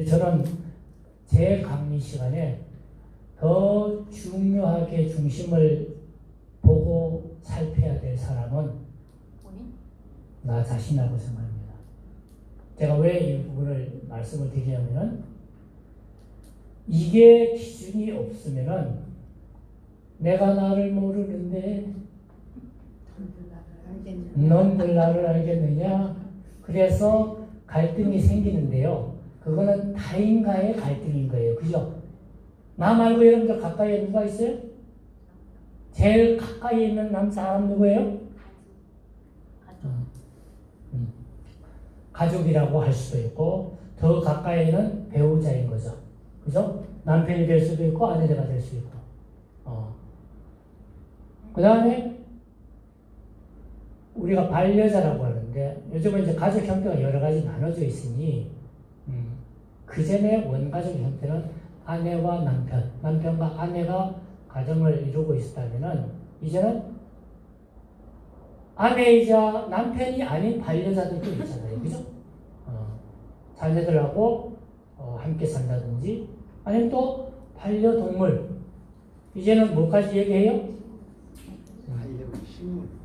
저는 제 강의 시간에 더 중요하게 중심을 보고 살펴야 될 사람은 나 자신이라고 생각합니다. 제가 왜 이 부분을 말씀을 드리냐면은 이게 기준이 없으면은 내가 나를 모르는데 넌들 나를 알겠느냐? 그래서 갈등이 생기는데요. 그거는 타인과의 갈등인 거예요. 그죠? 나 말고 여러분들 가까이에 누가 있어요? 제일 가까이 있는 사람 누구예요? 가족이라고 할 수도 있고 더 가까이는 배우자인 거죠. 그죠? 남편이 될 수도 있고 아내가 될 수 있고. 그 다음에 우리가 반려자라고 하는데 요즘은 이제 가족 형태가 여러 가지 나눠져 있으니 그 전에 원가족 형태는 아내와 남편, 남편과 아내가 가정을 이루고 있었다면은 이제는 아내이자 남편이 아닌 반려자들도 있잖아요. 그죠? 자녀들하고 함께 산다든지 아니면 또 반려동물. 이제는 뭐까지 얘기해요?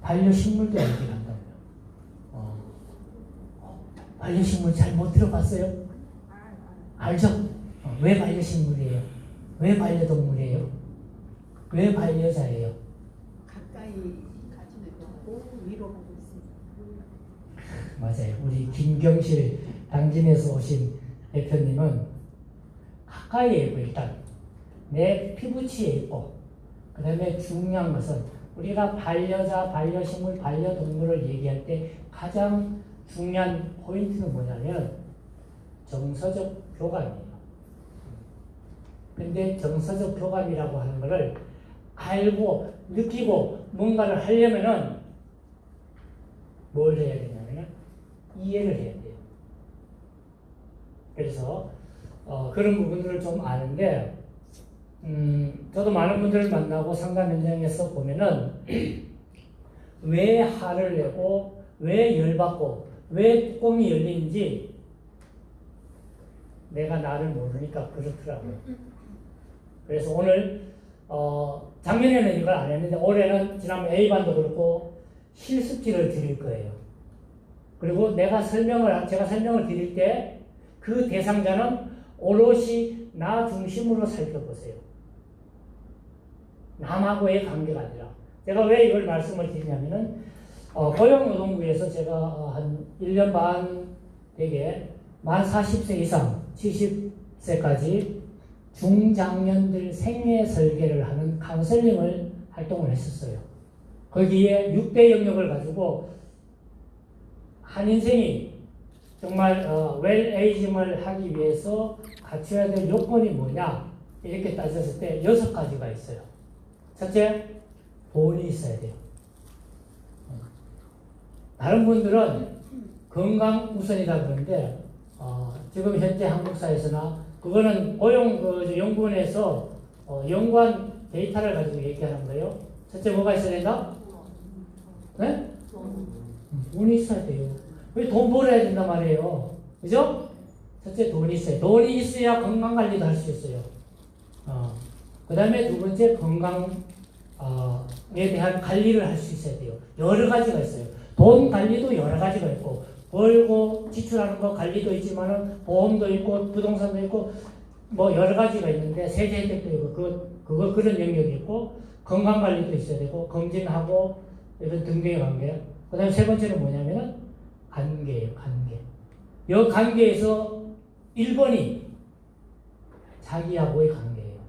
반려식물도 얘기한다고요. 반려식물 잘 못 들어봤어요? 알죠? 왜 반려식물이에요? 왜 반려동물이에요? 왜 반려자예요? 가까이 가지는 않고 위로하고 있습니다. 맞아요. 우리 김경실 당진에서 오신 대표님은 가까이에 있고 일단 내 피부치에 있고 그 다음에 중요한 것은 우리가 반려자, 반려식물, 반려동물을 얘기할 때 가장 중요한 포인트는 뭐냐면 정서적 교감이에요. 근데 정서적 교감이라고 하는 것을 알고 느끼고 뭔가를 하려면은 뭘 해야 되냐면 이해를 해야 돼요. 그래서 그런 부분들을 좀 아는데 저도 많은 분들을 만나고 상담 현장에서 보면은 왜 화를 내고 왜 열받고 왜 뚜껑이 열리는지 내가 나를 모르니까 그렇더라고요. 그래서 오늘 작년에는 이걸 안 했는데 올해는 지난번 A반도 그렇고 실습지를 드릴 거예요. 그리고 제가 설명을 드릴 때 그 대상자는 오롯이 나 중심으로 살펴보세요. 남하고의 관계가 아니라. 제가 왜 이걸 말씀을 드리냐면은 고용노동부에서 제가 한 1년 반 되게 만 40세 이상 70세까지 중장년들 생애 설계를 하는 카운셀링을 활동을 했었어요. 거기에 6대 영역을 가지고 한 인생이 정말 웰에이징을 하기 위해서 갖춰야 될 요건이 뭐냐 이렇게 따졌을 때 6가지가 있어요. 첫째, 돈이 있어야 돼요. 다른 분들은 건강 우선이다 그러는데 지금 현재 한국 사회에서나 그거는 연구원에서 연구한 데이터를 가지고 얘기하는 거예요. 첫째 뭐가 있어야 된다? 네? 돈이 있어야 돼요. 왜 돈 벌어야 된단 말이에요. 그죠? 첫째 돈이 있어요. 돈이 있어야 건강관리도 할 수 있어요. 그 다음에 두 번째 건강에 대한 관리를 할 수 있어야 돼요. 여러 가지가 있어요. 돈 관리도 여러 가지가 있고 벌고 지출하는 거 관리도 있지만은 보험도 있고 부동산도 있고 뭐 여러 가지가 있는데 세제 혜택도 있고 그런 영역이 있고 건강 관리도 있어야 되고 검진하고 이런 등등의 관계. 그 다음에 세 번째는 뭐냐면은 관계예요. 관계. 이 관계에서 1번이 자기하고의 관계예요.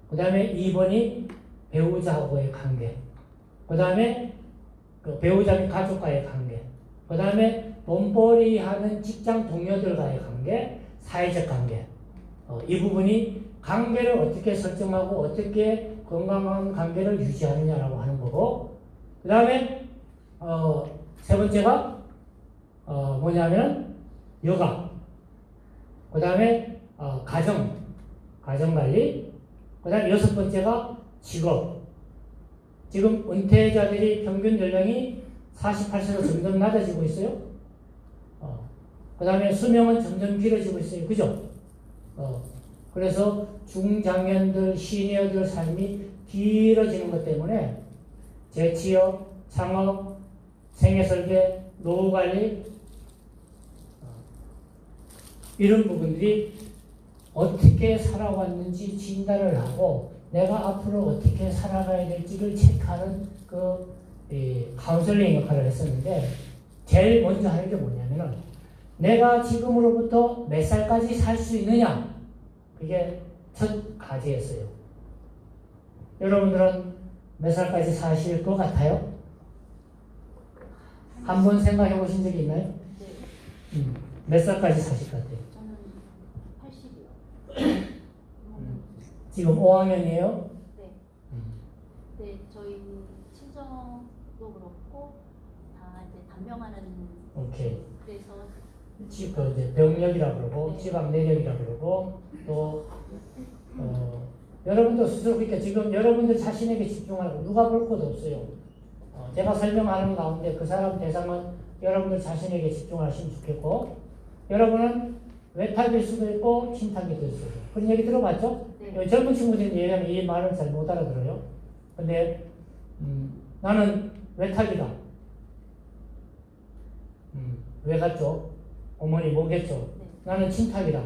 그 다음에 2번이 배우자하고의 관계. 그 다음에 배우자 및 가족과의 관계. 그 다음에 돈벌이 하는 직장 동료들과의 관계, 사회적 관계. 이 부분이 관계를 어떻게 설정하고 어떻게 건강한 관계를 유지하느냐라고 하는 거고, 그 다음에 세 번째가 뭐냐면 여가, 그 다음에 가정관리, 그 다음에 6번째가 직업. 지금 은퇴자들이 평균 연령이 48세로 점점 낮아지고 있어요. 그 다음에 수명은 점점 길어지고 있어요. 그죠? 그래서 중장년들, 시니어들 삶이 길어지는 것 때문에 재취업, 창업, 생애설계, 노후관리 이런 부분들이 어떻게 살아왔는지 진단을 하고 내가 앞으로 어떻게 살아가야 될지를 체크하는 카운셀링 역할을 했었는데 제일 먼저 하는 게 뭐냐면은 내가 지금으로부터 몇 살까지 살 수 있느냐 그게 첫 과제였어요. 여러분들은 몇 살까지 사실 것 같아요? 한번 생각해 보신 적이 있나요? 네. 몇 살까지 사실 것 같아요? 저는 80이요. 지금 5학년이에요? 네. 네, 저희 친정도 그렇고 다 이제 단명하는. 오케이. 그래서 이제 병력이라 그러고 네. 지방 내력이라 그러고 또 여러분도 스스로 그러니까 지금 여러분들 자신에게 집중하고 누가 볼 것도 없어요. 제가 설명하는 가운데 그 사람 대상은 여러분들 자신에게 집중하시면 좋겠고 여러분은 외탈일 수도 있고 침탈이 될 수도 있고 그런 얘기 들어봤죠? 네. 젊은 친구들이 얘기하면 이 말을 잘 못 알아들어요. 근데 나는 외탈이다. 왜 갔죠? 어머니 뭐겠죠? 네. 나는 침탈이다.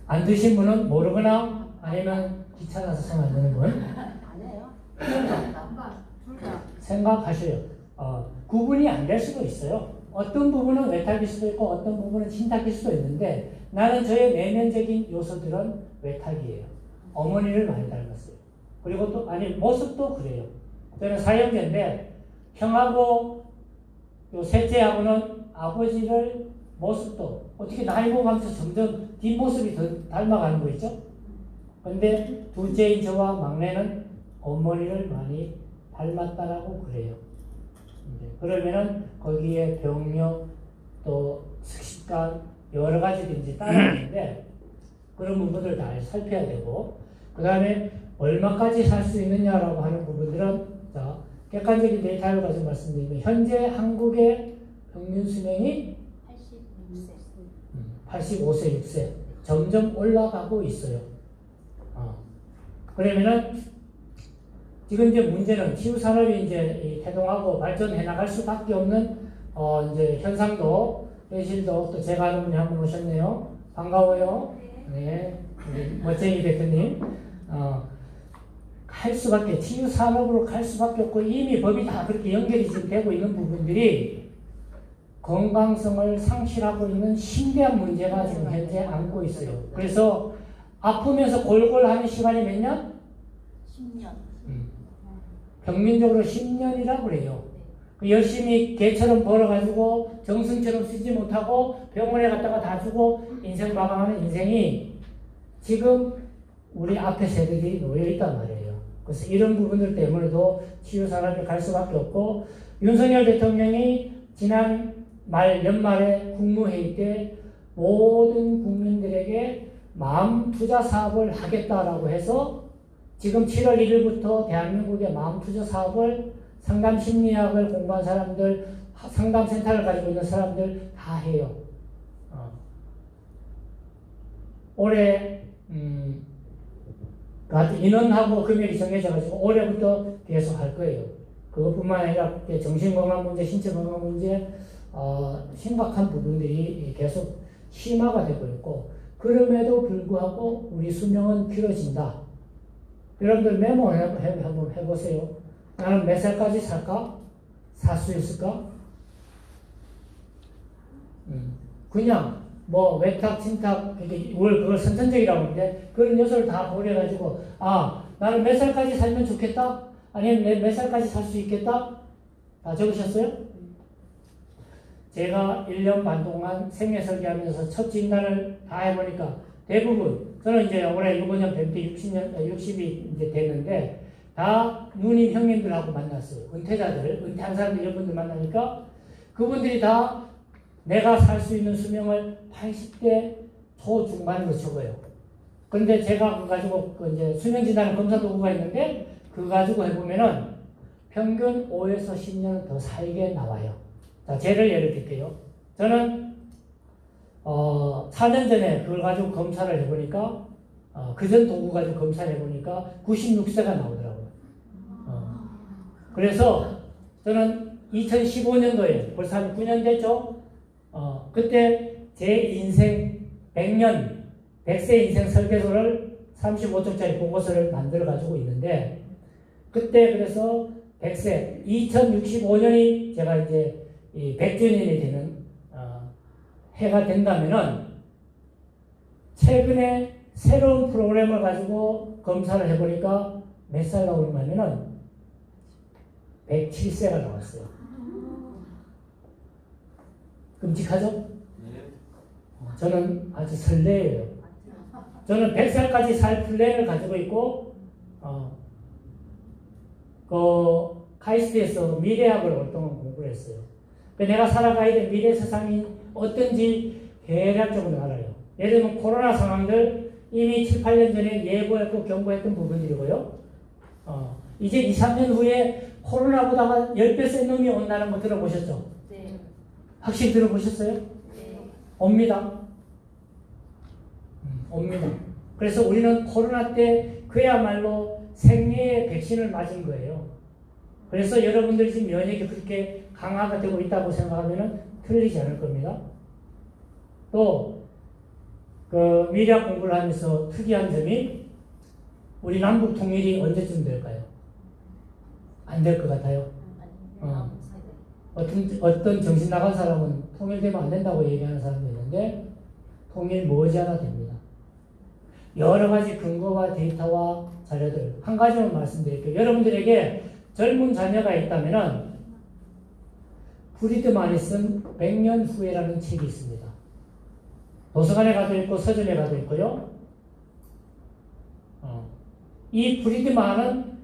안 드신 분은 모르거나 아니면 귀찮아서 생각 안 드는 분 안 해요. 둘 다. 생각하셔요. 구분이 안 될 수도 있어요. 어떤 부분은 외탈일 수도 있고 어떤 부분은 침탈일 수도 있는데 나는 저의 내면적인 요소들은 외탈이에요. 어머니를 많이 닮았어요. 그리고 또 아니 모습도 그래요. 저는 사형제인데 형하고 요 셋째하고는 아버지를 모습도 어떻게 나이 먹으면서 점점 뒷모습이 더 닮아가는 거 있죠? 근데 둘째인 저와 막내는 어머니를 많이 닮았다라고 그래요. 그러면은 거기에 병력 또 식습관 여러 가지들이 이제 따라오는데 그런 부분들을 다 살펴야 되고 그 다음에 얼마까지 살 수 있느냐라고 하는 부분들은 자 객관적인 데이터를 가지고 말씀드리면 현재 한국의 평균 수명이 85세, 6세 점점 올라가고 있어요. 그러면은 지금 이제 문제는 치유 산업이 이제 태동하고 발전해 나갈 수밖에 없는 이제 현상도 현실도 또 제가 아는 분이 한 분 오셨네요. 반가워요. 네, 우리 멋쟁이 대표님. 갈 수밖에 치유 산업으로 갈 수밖에 없고 이미 법이 다 그렇게 연결이 지금 되고 있는 부분들이 건강성을 상실하고 있는 심대한 문제가 지금 현재 안고 있어요. 그래서 아프면서 골골하는 시간이 몇 년? 10년. 평균적으로 10년이라고 그래요. 열심히 개처럼 벌어가지고 정승처럼 쓰지 못하고 병원에 갔다가 다 주고 인생 마감하는 인생이 지금 우리 앞에 세대들이 놓여있단 말이에요. 그래서 이런 부분들 때문에도 치유산업에 갈 수밖에 없고 윤석열 대통령이 지난 연말에 국무회의 때 모든 국민들에게 마음 투자 사업을 하겠다라고 해서 지금 7월 1일부터 대한민국의 마음 투자 사업을 상담 심리학을 공부한 사람들, 상담센터를 가지고 있는 사람들 다 해요. 올해 인원하고 금액이 정해져가지고 올해부터 계속 할 거예요. 그것뿐만 아니라 정신건강 문제, 신체건강 문제 심각한 부분들이 계속 심화가 되고 있고 그럼에도 불구하고 우리 수명은 길어진다. 여러분들 메모 한번 해보세요. 나는 몇 살까지 살까? 살 수 있을까? 그냥 뭐 외탁, 침탁 그걸 선천적이라고 하는데 그런 요소를 다 고려해가지고 나는 몇 살까지 살면 좋겠다? 아니면 몇 살까지 살 수 있겠다? 다 적으셨어요? 제가 1년 반 동안 생애 설계하면서 첫 진단을 다 해보니까 대부분 저는 이제 올해 이번 년 뱀피 60이 이제 됐는데 다 누님 형님들하고 만났어요. 은퇴한 사람들 이런 분들 만나니까 그분들이 다 내가 살 수 있는 수명을 80대 초중반으로 적어요. 그런데 제가 그거 가지고 이제 수명 진단 검사 도구가 있는데 그거 가지고 해보면은 평균 5에서 10년은 더 살게 나와요. 자, 제를 예를 들게요. 저는 4년 전에 그걸 가지고 검사를 해보니까 그전 도구 가지고 검사를 해보니까 96세가 나오더라고요. 그래서 저는 2015년도에 벌써 한 9년 됐죠. 그때 제 인생 100년 100세 인생 설계도를 35쪽짜리 보고서를 만들어 가지고 있는데, 그때 그래서 100세 2065년이 제가 이제 이 100주년이 되는 해가 된다면은, 최근에 새로운 프로그램을 가지고 검사를 해보니까 몇 살 나오냐면은 107세가 나왔어요. 끔찍하죠? 저는 아주 설레요. 저는 100살까지 살 플랜을 가지고 있고, 카이스트에서 미래학을 오랫동안 공부를 했어요. 내가 살아가야 될 미래 세상이 어떤지 대략적으로 알아요. 예를 들면 코로나 상황들 이미 7, 8년 전에 예고했고 경고했던 부분들이고요. 이제 2, 3년 후에 코로나보다 10배 센 놈이 온다는 거 들어보셨죠? 네. 확실히 들어보셨어요? 네. 옵니다. 옵니다. 그래서 우리는 코로나 때 그야말로 생리의 백신을 맞은 거예요. 그래서 여러분들이 지금 면역이 그렇게 강화가 되고 있다고 생각하면 틀리지 않을 겁니다. 또, 미래학 공부를 하면서 특이한 점이, 우리 남북 통일이 언제쯤 될까요? 안 될 것 같아요. 어떤 정신 나간 사람은 통일되면 안 된다고 얘기하는 사람도 있는데, 통일 머지않아 됩니다. 여러 가지 근거와 데이터와 자료들, 한 가지만 말씀드릴게요. 여러분들에게 젊은 자녀가 있다면은 프리드만이 쓴 100년 후에라는 책이 있습니다. 도서관에 가도 있고 서점에 가도 있고요. 이 프리드만은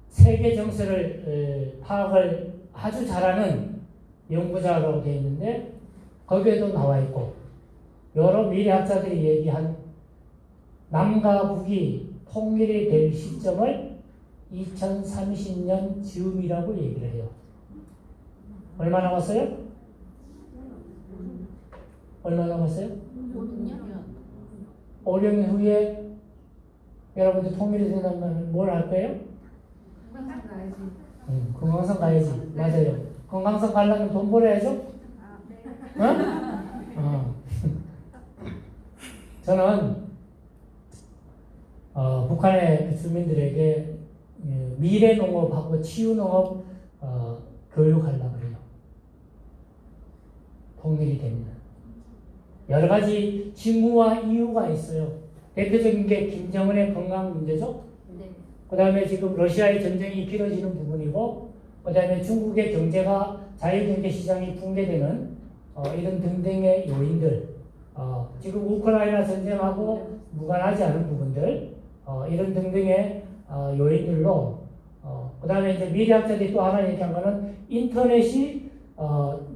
세계 정세를 파악을 아주 잘하는 연구자라고 되어 있는데, 거기에도 나와 있고, 여러 미래학자들이 얘기한 남과 북이 통일이 될 시점을 2030년 즈음이라고 얘기를 해요. 얼마 남았어요? 얼마 남았어요? 5년 후에 여러분들 통일이 된다면 뭘 할 거예요? 금강산 가야지. 맞아요. 금강산 가려면 돈 벌어야죠? 저는 북한의 주민들에게 미래 농업하고 치유 농업 교육하려고 그래요. 통일이 됩니다. 여러 가지 징후와 이유가 있어요. 대표적인 게 김정은의 건강 문제죠. 네. 그 다음에 지금 러시아의 전쟁이 길어지는 부분이고, 그 다음에 중국의 경제가 자유경제 시장이 붕괴되는 이런 등등의 요인들, 지금 우크라이나 전쟁하고 무관하지 않은 부분들, 이런 등등의 요인들로, 그 다음에 이제 미래학자들이 또 하나 얘기한 거는 인터넷이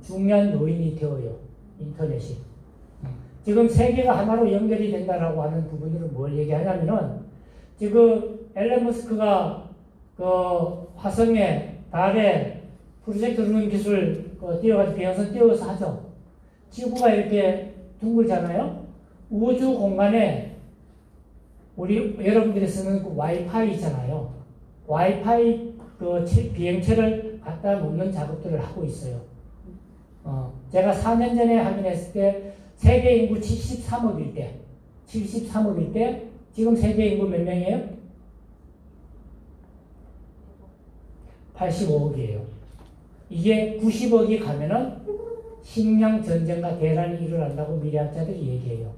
중요한 요인이 되어요. 인터넷이. 지금 세계가 하나로 연결이 된다라고 하는 부분들은 뭘 얘기하냐면은, 지금 앨런 머스크가 화성에, 달에 프로젝트 루는 기술 띄워가지고 비행선 띄워서 하죠. 지구가 이렇게 둥글잖아요. 우주 공간에 우리 여러분들이 쓰는 그 와이파이 있잖아요. 와이파이 비행체를 갖다 놓는 작업들을 하고 있어요. 제가 4년 전에 확인했을 때 세계 인구 73억일 때 지금 세계 인구 몇 명이에요? 85억이에요. 이게 90억이 가면은 식량 전쟁과 대란이 일어난다고 미래학자들이 얘기해요.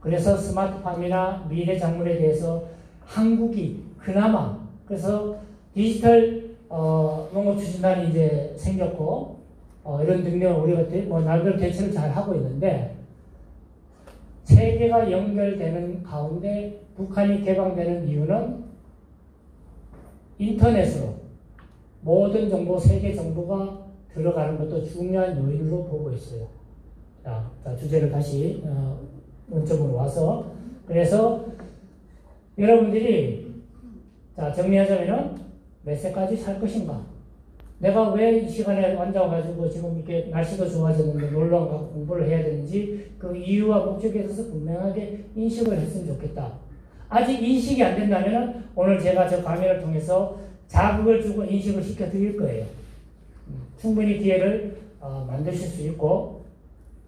그래서 스마트팜이나 미래 작물에 대해서 한국이 그나마, 그래서 디지털 농업 추진단이 이제 생겼고, 이런 등등 우리가 나름대로 대처를 잘 하고 있는데, 세계가 연결되는 가운데 북한이 개방되는 이유는 인터넷으로 모든 정보, 세계 정보가 들어가는 것도 중요한 요인으로 보고 있어요. 자, 주제를 다시 원점으로 와서, 그래서 여러분들이, 자, 정리하자면은 몇 세까지 살 것인가? 내가 왜 이 시간에 앉아가지고 지금 이렇게 날씨도 좋아졌는데 놀러 가고 공부를 해야 되는지 그 이유와 목적에 대해서 분명하게 인식을 했으면 좋겠다. 아직 인식이 안 된다면 오늘 제가 저 강의를 통해서 자극을 주고 인식을 시켜 드릴 거예요. 충분히 기회를 만드실 수 있고,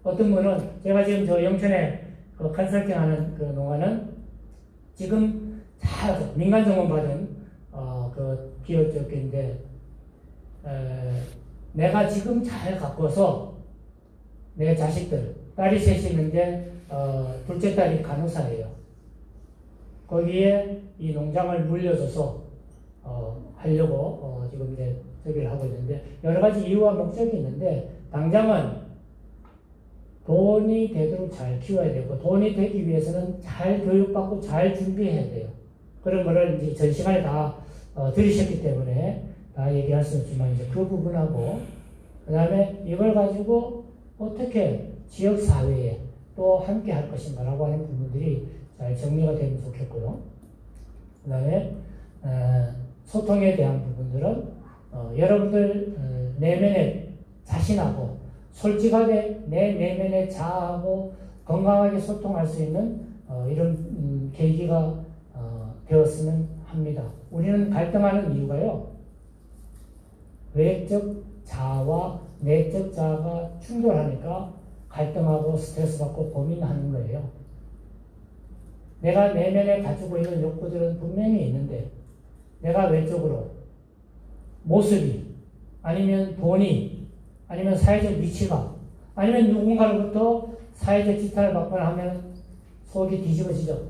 어떤 분은 제가 지금 저 영천에 그 컨설팅 하는 그 농가는 지금 잘 민간 정원 받은 그 기업 쪽인데, 내가 지금 잘 가꿔서 내 자식들, 딸이 셋이 있는데 둘째 딸이 간호사예요. 거기에 이 농장을 물려줘서 하려고 지금 이제 저기를 하고 있는데, 여러 가지 이유와 목적이 있는데, 당장은 돈이 되도록 잘 키워야 되고, 돈이 되기 위해서는 잘 교육받고 잘 준비해야 돼요. 그런 거를 이제 전 시간에 다 들으셨기 때문에 다 얘기할 수 없지만, 이제 그 부분하고, 그 다음에 이걸 가지고 어떻게 지역 사회에 또 함께 할 것인가라고 하는 부분들이 잘 정리가 되면 좋겠고요. 그 다음에 소통에 대한 부분들은 여러분들 내면에 자신하고 솔직하게 내 내면에 자아하고 건강하게 소통할 수 있는 이런 계기가 되었으면 합니다. 우리는 갈등하는 이유가요, 외적 자아와 내적 자아가 충돌하니까 갈등하고 스트레스 받고 고민하는 거예요. 내가 내면에 가지고 있는 욕구들은 분명히 있는데, 내가 외적으로 모습이, 아니면 돈이, 아니면 사회적 위치가, 아니면 누군가로부터 사회적 지탄을 받거나 하면 속이 뒤집어지죠.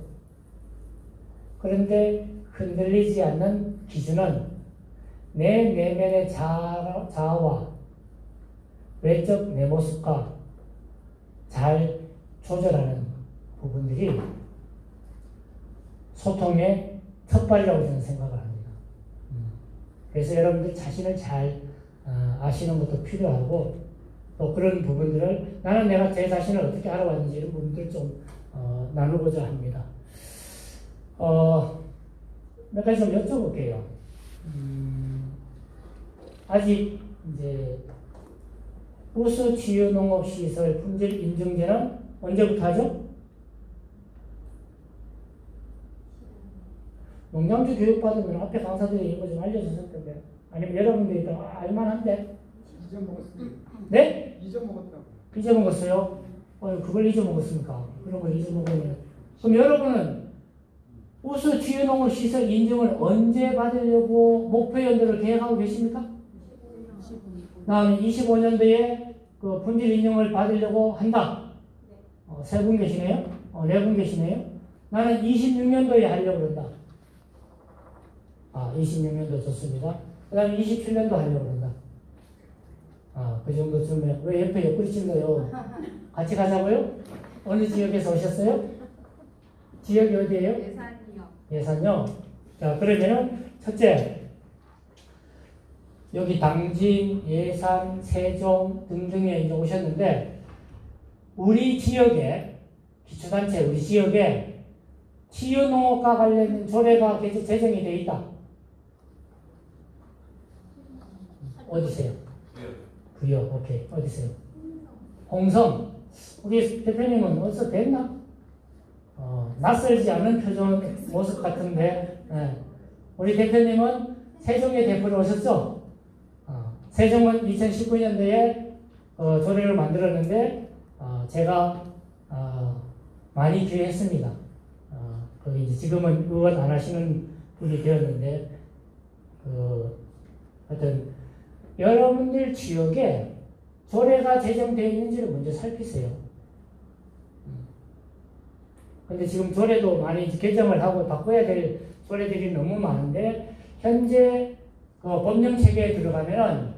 그런데 흔들리지 않는 기준은 내 내면의 자아와 외적 내 모습과 잘 조절하는 부분들이 소통의 첫발이라고 저는 생각을 합니다. 그래서 여러분들 자신을 잘 아시는 것도 필요하고, 또 그런 부분들을 나는 내가 제 자신을 어떻게 알아왔는지 이런 부분들을 좀 나누고자 합니다. 몇 가지 좀 여쭤볼게요. 아직 이제 우수치유농업시설 품질 인증제는 언제부터 하죠? 농장주 교육받으면 앞에 강사들이 이거 좀 알려주실 텐데, 아니면 여러분들이 또 알만한데? 잊어먹었습니다. 네? 잊어먹었다고. 잊어먹었어요? 그걸 잊어먹었습니까? 그런 걸 잊어먹으면. 그럼 여러분은 우수치유농업시설 인증을 언제 받으려고 목표연도를 계획하고 계십니까? 다음에 25년도에 그 품질 인증을 받으려고 한다. 세 분 계시네요? 네 분 계시네요? 나는 26년도에 하려고 그런다. 26년도 좋습니다. 그 다음에 27년도 하려고 그런다. 그 정도쯤에. 왜 옆에 옆구리 찔러요? 같이 가자고요? 어느 지역에서 오셨어요? 지역이 어디예요? 예산이요. 예산요? 자, 그러면은, 첫째, 여기 당진, 예산, 세종 등등에 이제 오셨는데, 우리 지역에, 기초단체, 우리 지역에 치유농업과 관련된 조례가 제정이 되어 있다. 어디세요? 구요. 오케이. 어디세요? 홍성. 우리 대표님은 어디서 뵀나? 낯설지 않은 표정, 모습 같은데, 우리 대표님은 세종의 대표로 오셨죠? 세종은 2019년도에 조례를 만들었는데, 제가 많이 기여했습니다. 이제 지금은 의원 안 하시는 분이 되었는데, 하여튼, 여러분들 지역에 조례가 제정되어 있는지를 먼저 살피세요. 근데 지금 조례도 많이 개정을 하고 바꿔야 될 조례들이 너무 많은데, 현재 그 법령 체계에 들어가면은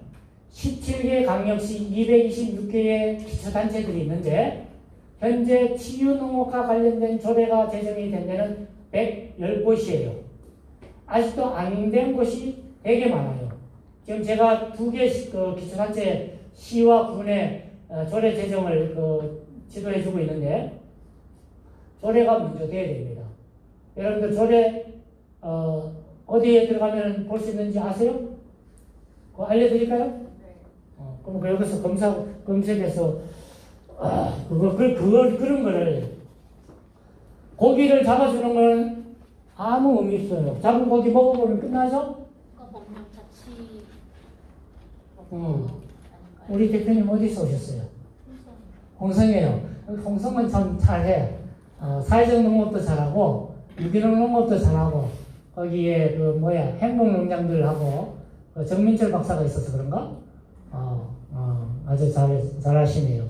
17개 강력시 226개의 기초단체들이 있는데, 현재 치유농업과 관련된 조례가 제정이 된 데는 110곳이에요. 아직도 안 된 곳이 되게 많아요. 지금 제가 2개 그 기초단체 시와 군의 조례 제정을 지도해주고 있는데, 조례가 먼저 돼야 됩니다. 여러분들 조례 어디에 들어가면 볼 수 있는지 아세요? 그거 알려드릴까요? 네. 그럼 여기서 검색해서 그런 거를 고기를 잡아주는 건 아무 의미 없어요. 잡은 고기 먹어보면 끝나죠? 그거 법령 자치 음. 아닌가요? 우리 대표님 어디서 오셨어요? 홍성이에요. 홍성은 참 잘해. 사회적 농업도 잘하고 유기농 농업도 잘하고 거기에 행복 농장들하고 정민철 박사가 있어서 그런가? 아주 잘하시네요.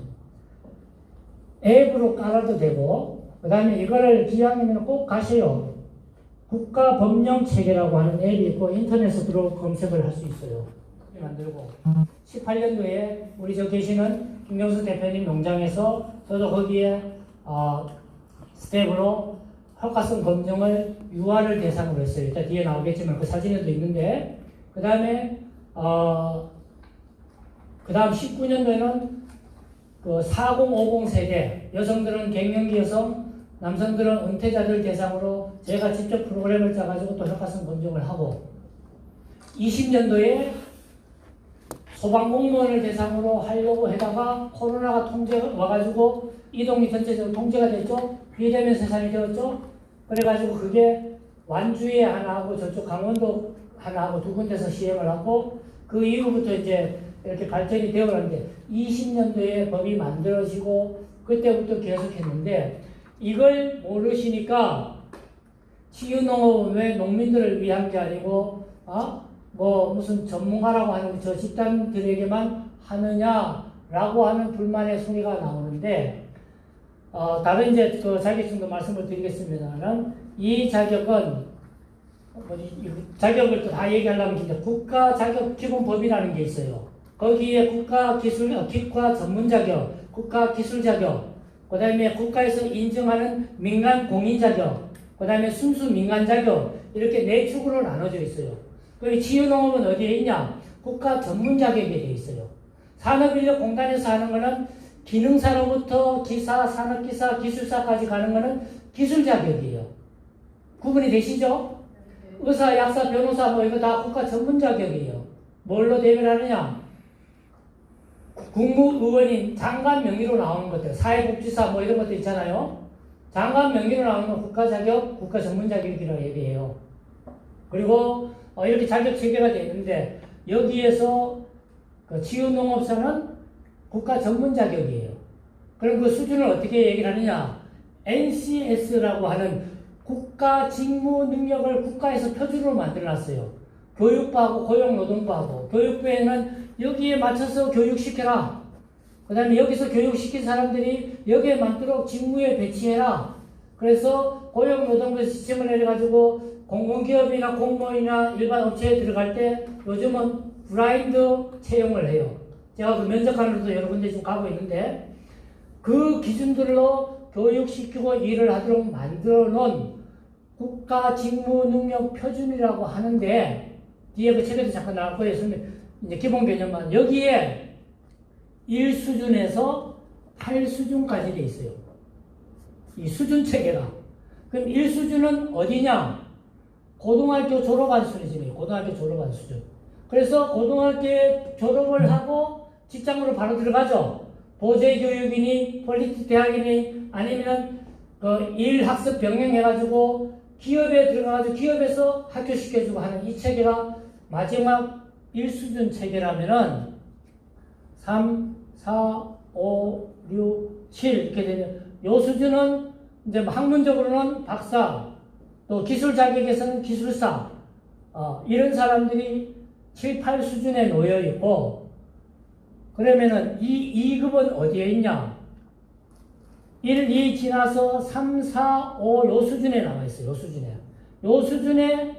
앱으로 깔아도 되고 그 다음에 이거를 기왕이면 꼭 가세요. 국가법령체계라고 하는 앱이 있고 인터넷에 들어 검색을 할 수 있어요. 만들고 18년도에 우리 저 계시는 김경수 대표님 농장에서 저도 거기에 스텝으로 효과성 검증을 유아를 대상으로 했어요. 일단 뒤에 나오겠지만 그 사진에도 있는데 그 다음에 그 다음 19년도에는 그 4050 세대 여성들은 갱년기 여성, 남성들은 은퇴자들 대상으로 제가 직접 프로그램을 짜가지고 또 효과성 검증을 하고 20년도에 소방공무원을 대상으로 하려고 하다가 코로나가 와가지고 이동이 전체적으로 통제가 됐죠. 비대면 세상이 되었죠. 그래가지고 그게 완주에 하나 하고 저쪽 강원도 하나 하고 두 군데서 시행을 하고 그 이후부터 이제 이렇게 발전이 되어가는데 20년도에 법이 만들어지고 그때부터 계속했는데 이걸 모르시니까 치유농업은 왜 농민들을 위한 게 아니고 무슨 전문가라고 하는 저 집단들에게만 하느냐라고 하는 불만의 소리가 나오는데 다른 이제 그 자격증도 말씀을 드리겠습니다만 이 자격은 자격을 또 다 얘기하려면 진짜 국가자격기본법이라는 게 있어요. 거기에 기과 전문 자격, 국가 기술 자격, 그 다음에 국가에서 인정하는 민간 공인 자격, 그 다음에 순수 민간 자격 이렇게 네 축으로 나눠져 있어요. 그리고 치유농업은 어디에 있냐? 국가 전문 자격에 되어 있어요. 산업인력공단에서 하는 거는 기능사로부터 기사, 산업기사, 기술사까지 가는 거는 기술 자격이에요. 구분이 되시죠? 의사, 약사, 변호사 이거 다 국가 전문 자격이에요. 뭘로 대별하느냐? 국무의원인 장관 명의로 나오는 것들, 사회복지사 이런 것들 있잖아요. 장관 명의로 나오는 건 국가 자격, 국가 전문 자격이라고 얘기해요. 그리고 이렇게 자격 체계가 되어 있는데 여기에서 그 치유농업사는 국가 전문 자격이에요. 그럼 그 수준을 어떻게 얘기를 하느냐? NCS라고 하는 국가 직무 능력을 국가에서 표준으로 만들어놨어요. 교육부하고 고용노동부하고 교육부에는 여기에 맞춰서 교육시켜라. 그 다음에 여기서 교육시킨 사람들이 여기에 맞도록 직무에 배치해라. 그래서 고용노동부에서 지침을 내려가지고 공공기업이나 공무원이나 일반 업체에 들어갈 때 요즘은 블라인드 채용을 해요. 제가 그 면접관으로도 여러 군데 지금 가고 있는데 그 기준들로 교육시키고 일을 하도록 만들어 놓은 국가 직무 능력 표준이라고 하는데 뒤에 그 책에도 잠깐 나올 거예요. 이제 기본 개념만 여기에 1수준에서 8수준까지 돼 있어요. 이 수준 체계가. 그럼 1수준은 어디냐? 고등학교 졸업한 수준이에요. 고등학교 졸업한 수준. 그래서 고등학교 졸업을 하고 직장으로 바로 들어가죠. 보제교육이니 퀄리티 대학이니 아니면 일학습 병행해가지고 기업에 들어가가지고 기업에서 학교시켜주고 하는 이 체계가 마지막 1수준 체계라면은 3, 4, 5, 6, 7 이렇게 되면 요 수준은 이제 학문적으로는 박사 또 기술 자격에서는 기술사 이런 사람들이 7, 8 수준에 놓여 있고 그러면은 이 2급은 어디에 있냐? 1, 2 지나서 3, 4, 5 요 수준에 나와 있어요. 요 수준에. 요 수준에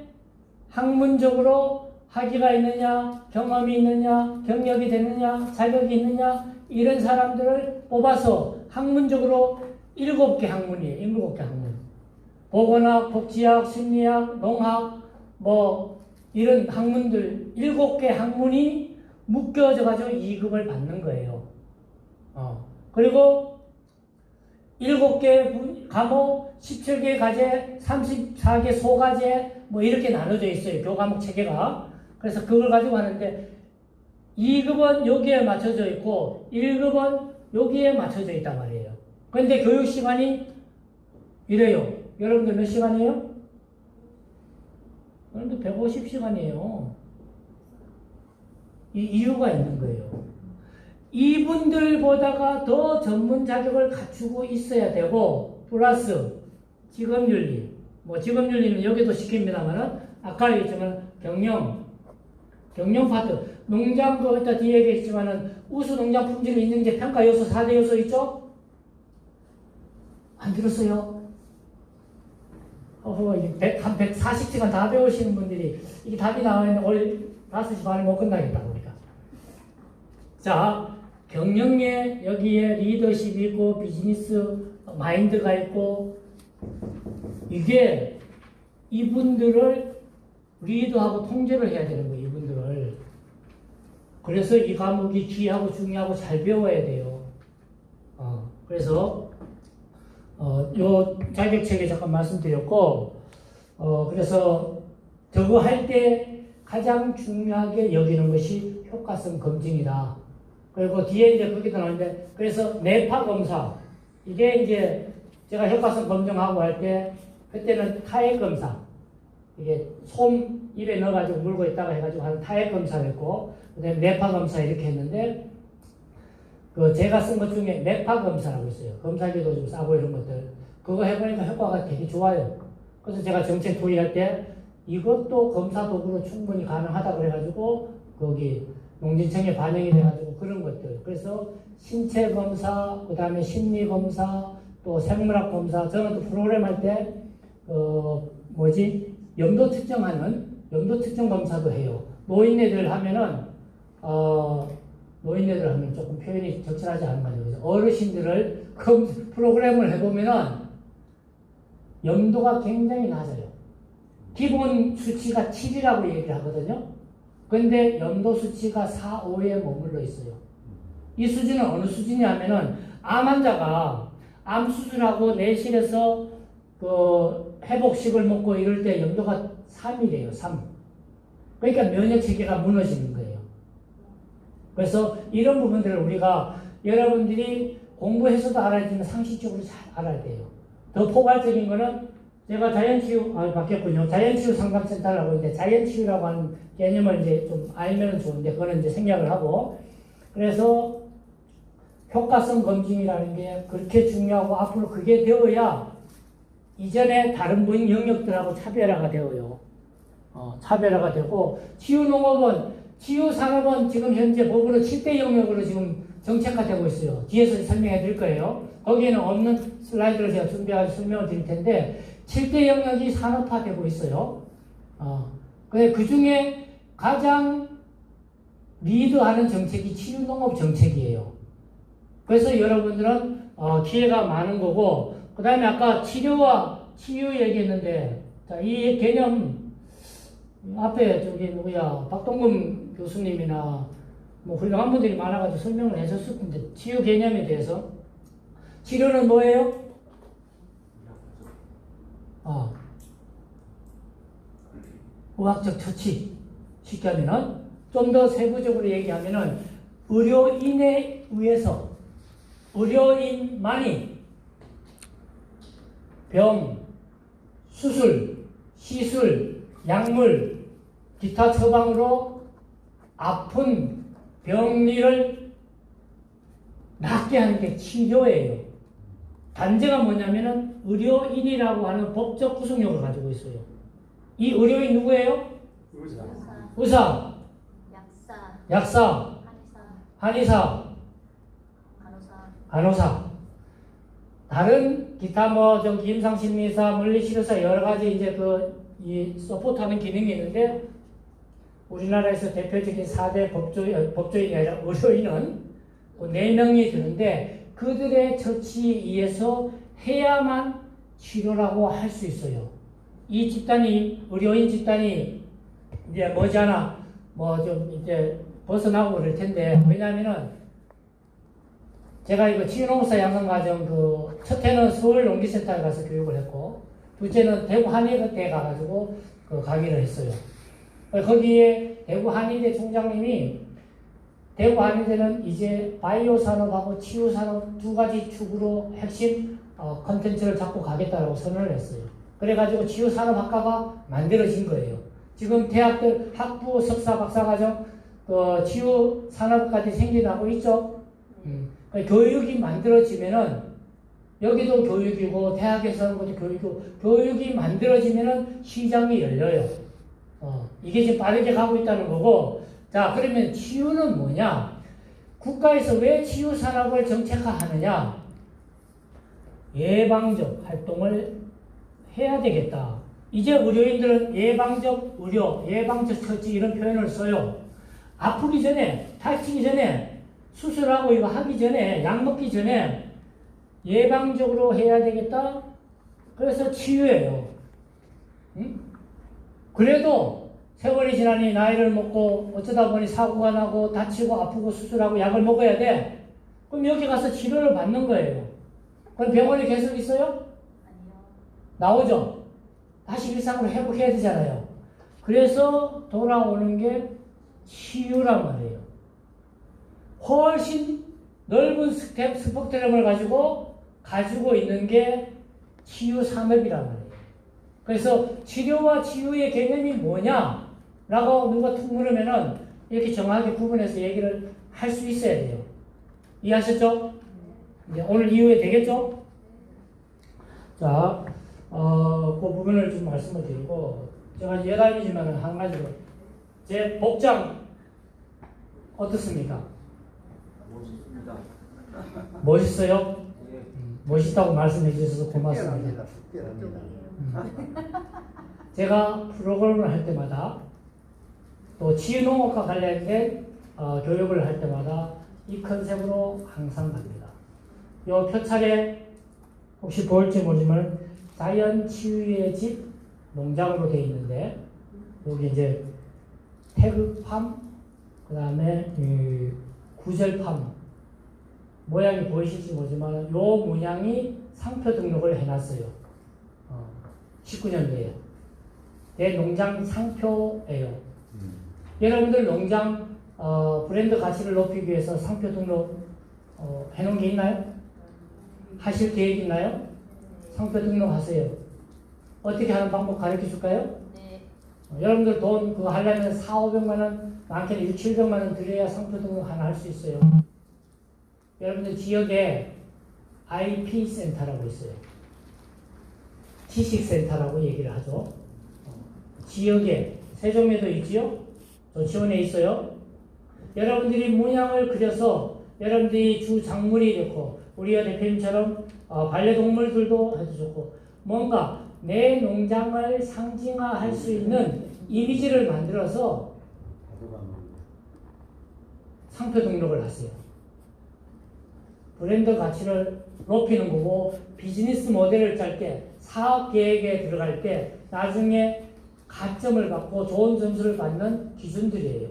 학문적으로 학위가 있느냐, 경험이 있느냐, 경력이 되느냐, 자격이 있느냐 이런 사람들을 뽑아서 학문적으로 7개 학문이에요. 7개 학문. 보건학, 복지학, 심리학, 농학 이런 학문들 7개 학문이 묶여져 가지고 2급을 받는 거예요. 그리고 7개 과목, 17개 과제, 34개 소과제 이렇게 나눠져 있어요. 교과목 체계가. 그래서 그걸 가지고 하는데 2급은 여기에 맞춰져 있고 1급은 여기에 맞춰져 있단 말이에요. 그런데 교육 시간이 이래요. 여러분들 몇 시간이에요? 여러분들 150시간이에요. 이 이유가 있는 거예요. 이분들보다가 더 전문 자격을 갖추고 있어야 되고 플러스 직업윤리 뭐 직업윤리는 여기도 시킵니다만은 아까 얘기했지만 경영 파트 농장도 이따 뒤에 얘기했지만은 우수 농장 품질 인증제 평가 요소 4대 요소 있죠? 안 들었어요? 한 140시간 다 배우시는 분들이 이게 답이 나와있는데 오늘 5시 반에 못 끝나겠다 보니까. 자, 경영에 여기에 리더십이 있고 비즈니스 마인드가 있고 이게 이분들을 리드하고 통제를 해야 되는 거예요. 이분들을. 그래서 이 과목이 귀하고 중요하고 잘 배워야 돼요. 그래서 요 자격책에 잠깐 말씀드렸고 그래서 저거 할 때 가장 중요하게 여기는 것이 효과성 검증이다. 그리고 뒤에 이제 거기도 나오는데 그래서 뇌파 검사 이게 이제 제가 효과성 검증하고 할 때 그때는 타액 검사 이게 솜 입에 넣어가지고 물고 있다가 해가지고 하는 타액 검사를 했고 그다음에 뇌파 검사 이렇게 했는데 그 제가 쓴 것 중에 뇌파 검사라고 있어요. 검사기도 좀 싸고 이런 것들 그거 해보니까 효과가 되게 좋아요. 그래서 제가 정책 도입할 때 이것도 검사 도구로 충분히 가능하다 그래가지고 거기 농진청에 반영이 돼가지고 그런 것들 그래서 신체 검사 그 다음에 심리 검사 또 생물학 검사 저는 또 프로그램 할 때 염도 특정 검사도 해요. 노인네들 하면 조금 표현이 적절하지 않은 거죠. 그래서 어르신들을 프로그램을 해보면은 염도가 굉장히 낮아요. 기본 수치가 7이라고 얘기를 하거든요. 근데 염도 수치가 4, 5에 머물러 있어요. 이 수준은 어느 수준이냐면은 암 환자가 암 수술하고 내실에서 그 회복식을 먹고 이럴 때 염도가 3이래요. 3. 그러니까 면역 체계가 무너지는 거예요. 그래서 이런 부분들을 우리가 여러분들이 공부해서도 알아야지만 상식적으로 잘 알아야 돼요. 더 포괄적인 거는 제가 바뀌었군요. 자연치유 상담센터라고 있는데 자연치유라고 하는 개념을 이제 좀 알면 좋은데 그거는 이제 생략을 하고 그래서 효과성 검증이라는 게 그렇게 중요하고 앞으로 그게 되어야 이전에 다른 분 영역들하고 차별화가 되어요. 차별화가 되고 치유산업은 지금 현재 법으로 7대 영역으로 지금 정책화되고 있어요. 뒤에서 설명해 드릴 거예요. 거기에는 없는 슬라이드를 제가 준비해서 설명을 드릴 텐데 7대 영역이 산업화되고 있어요. 그 중에 가장 리드하는 정책이 치유농업 정책이에요. 그래서 여러분들은 기회가 많은 거고 그 다음에 아까 치료와 치유 얘기했는데 자, 이 개념 앞에 박동금 교수님이나 뭐 훌륭한 분들이 많아가지고 설명을 해줬을 텐데 치유 개념에 대해서 치료는 뭐예요? 의학적 처치 쉽게 하면은 좀 더 세부적으로 얘기하면은 의료인에 의해서 의료인만이 병, 수술, 시술, 약물, 기타 처방으로 아픈 병리를 낫게 하는 게 치료예요. 단제가 뭐냐면은 의료인이라고 하는 법적 구속력을 가지고 있어요. 이 의료인 누구예요? 의사, 약사, 한의사, 간호사. 다른 기타 임상심리사, 물리치료사 여러 가지 이제 이 서포트하는 기능이 있는데 우리나라에서 대표적인 4대 법조인이 아니라 의료인은 4명이 드는데 그들의 처치에 의해서 해야만 치료라고 할 수 있어요. 이 집단이 의료인 집단이 이제 머지않아 이제 벗어나고 그럴 텐데 왜냐하면은 제가 이거 치유농사 양성과정 첫해는 서울 농기센터에 가서 교육을 했고 둘째는 대구 한의대에 가가지고 강의를 했어요. 거기에 대구 한의대 총장님이 되고 하는 데는 이제 바이오 산업하고 치유 산업 두 가지 축으로 핵심 컨텐츠를 잡고 가겠다라고 선언을 했어요. 그래가지고 치유 산업학과가 만들어진 거예요. 지금 대학들 학부, 석사, 박사과정 치유 산업까지 생겨나고 있죠. 교육이 만들어지면은 여기도 교육이고 대학에서 하는 것도 교육이고 교육이 만들어지면은 시장이 열려요. 이게 지금 빠르게 가고 있다는 거고. 자, 그러면 치유는 뭐냐? 국가에서 왜 치유 산업을 정책화하느냐? 예방적 활동을 해야 되겠다. 이제 의료인들은 예방적 의료, 예방적 처치 이런 표현을 써요. 아프기 전에, 다치기 전에, 수술하고 이거 하기 전에, 약 먹기 전에 예방적으로 해야 되겠다. 그래서 치유예요. 응? 그래도 세월이 지나니 나이를 먹고 어쩌다 보니 사고가 나고 다치고 아프고 수술하고 약을 먹어야 돼. 그럼 여기 가서 치료를 받는 거예요. 그럼 병원에 계속 있어요? 아니요. 나오죠? 다시 일상으로 회복해야 되잖아요. 그래서 돌아오는 게 치유란 말이에요. 훨씬 넓은 스펙트럼을 가지고 있는 게 치유 산업이란 말이에요. 그래서 치료와 치유의 개념이 뭐냐? 라고 누가 툭 물으면은 이렇게 정확하게 구분해서 얘기를 할 수 있어야 돼요. 이해하셨죠? 이제 오늘 이후에 되겠죠? 자, 그 부분을 좀 말씀을 드리고, 제가 여담이지만 한 가지로, 제 복장 어떻습니까? 멋있습니다. 멋있어요? 예. 멋있다고 말씀해 주셔서 고맙습니다. 특별합니다. 제가 프로그램을 할 때마다 또 치유농업과 관련된 교육을 할 때마다 이 컨셉으로 항상 갑니다. 요 표차례 혹시 보일지 모르지만 자연 치유의 집 농장으로 되어 있는데 여기 이제 태극팜 그 다음에 구절팜 모양이 보이실지 모르지만 요 문양이 상표 등록을 해놨어요. 19년도에 대농장 상표예요. 여러분들 농장 브랜드 가치를 높이기 위해서 상표 등록 해놓은 게 있나요? 하실 계획 있나요? 상표 등록하세요. 어떻게 하는 방법 가르쳐 줄까요? 네. 여러분들 돈 그거 하려면 4, 500만 원, 많게는 6, 700만 원 들여야 상표 등록 하나 할 수 있어요. 여러분들 지역에 IP 센터라고 있어요. 지식센터라고 얘기를 하죠. 지역에 세종에도 있지요. 저 지원에 있어요. 여러분들이 문양을 그려서 여러분들이 주 작물이 이렇고 우리가 대표님처럼 반려동물들도 해도 좋고 뭔가 내 농장을 상징화할 수 있는 이미지를 만들어서 상표 등록을 하세요. 브랜드 가치를 높이는 거고 비즈니스 모델을 짤 때 사업 계획에 들어갈 때 나중에 가점을 받고 좋은 점수를 받는 기준들이에요.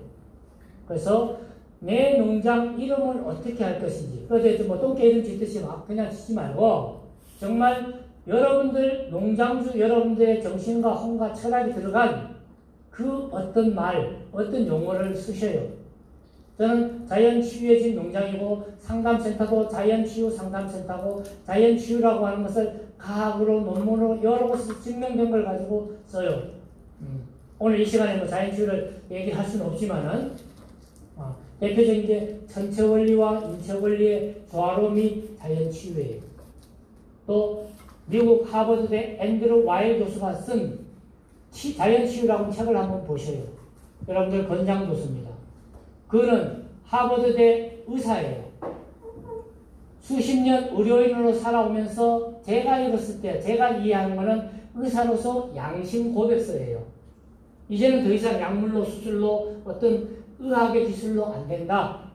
그래서 내 농장 이름을 어떻게 할 것인지 그래서 뭐 똥개 이름 짓듯이 막 그냥 짓지 말고 정말 여러분들 농장주 여러분들의 정신과 혼과 철학이 들어간 그 어떤 말 어떤 용어를 쓰셔요. 저는 자연치유의 집 농장이고 상담센터도 자연치유 상담센터고 자연치유라고 하는 것을 과학으로 논문으로 여러 곳에서 증명된 걸 가지고 써요. 오늘 이 시간에 뭐 자연치유를 얘기할 수는 없지만은 대표적인 게 전체 원리와 인체 원리의 조화로움이 자연치유예요. 또 미국 하버드대 앤드루 와일 교수가 쓴 자연치유라는 책을 한번 보셔요. 여러분들 권장 교수입니다. 그는 하버드대 의사예요. 수십 년 의료인으로 살아오면서 제가 읽었을 때 제가 이해하는 것은 의사로서 양심 고백서예요. 이제는 더 이상 약물로 수술로 어떤 의학의 기술로 안 된다.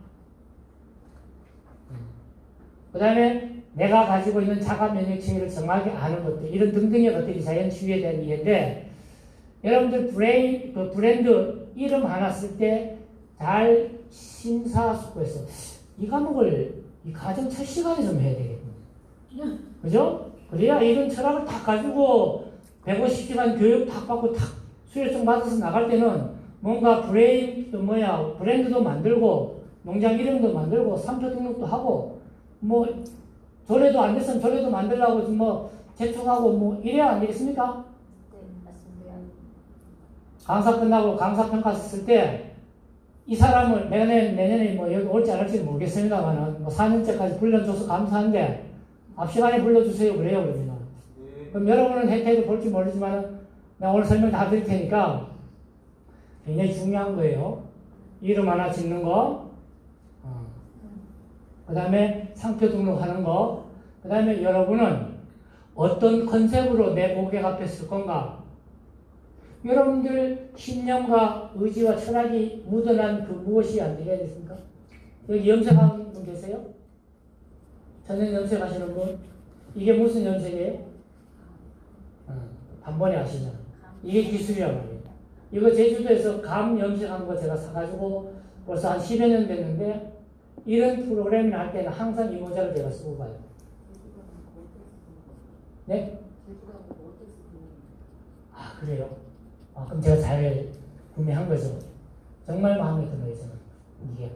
그 다음에 내가 가지고 있는 자가 면역 체계를 정확히 아는 것들 이런 등등의 것들이 자연치유에 대한 이해인데 여러분들 브랜드 이름 하나 쓸 때 잘 심사숙고해서 이 과목을 이 가정 첫 시간에 좀 해야 되겠군요. 그죠? 그래야 이런 철학을 다 가지고 150시간 교육 다 받고 탁 수료증 받아서 나갈 때는 뭔가 브랜드도 만들고 농장 이름도 만들고 상표 등록도 하고 뭐 조례도 안 됐으면 조례도 만들라고 뭐 제촉하고 뭐 이래야 안 되겠습니까? 네, 맞습니다. 강사 끝나고 강사 평가 썼을 때 이 사람을 내년에 뭐 여기 올지 안 올지 모르겠습니다만 뭐 4년째까지 불러줘서 감사한데 앞 시간에 불러주세요 그래요 그러면. 그럼 여러분은 혜택을 볼지 모르지만 내가 오늘 설명 다 드릴 테니까 굉장히 중요한 거예요. 이름 하나 짓는 거, 그 다음에 상표 등록하는 거, 그 다음에 여러분은 어떤 컨셉으로 내 고객 앞에 쓸 건가? 여러분들 신념과 의지와 철학이 묻어난 그 무엇이 안 되겠습니까? 여기 염색하는 분 계세요? 전혀 염색하시는 분? 이게 무슨 염색이에요? 단번에 아시잖아. 이게 기술이란 말이에요. 이거 제주도에서 감 염색한 거 제가 사가지고 벌써 한 10여 년 됐는데 이런 프로그램을 할 때는 항상 이 모자를 제가 쓰고 가요. 네? 아, 그래요? 아, 그럼 제가 잘 구매한 거죠. 정말 마음에 들어요, 저는. 이게.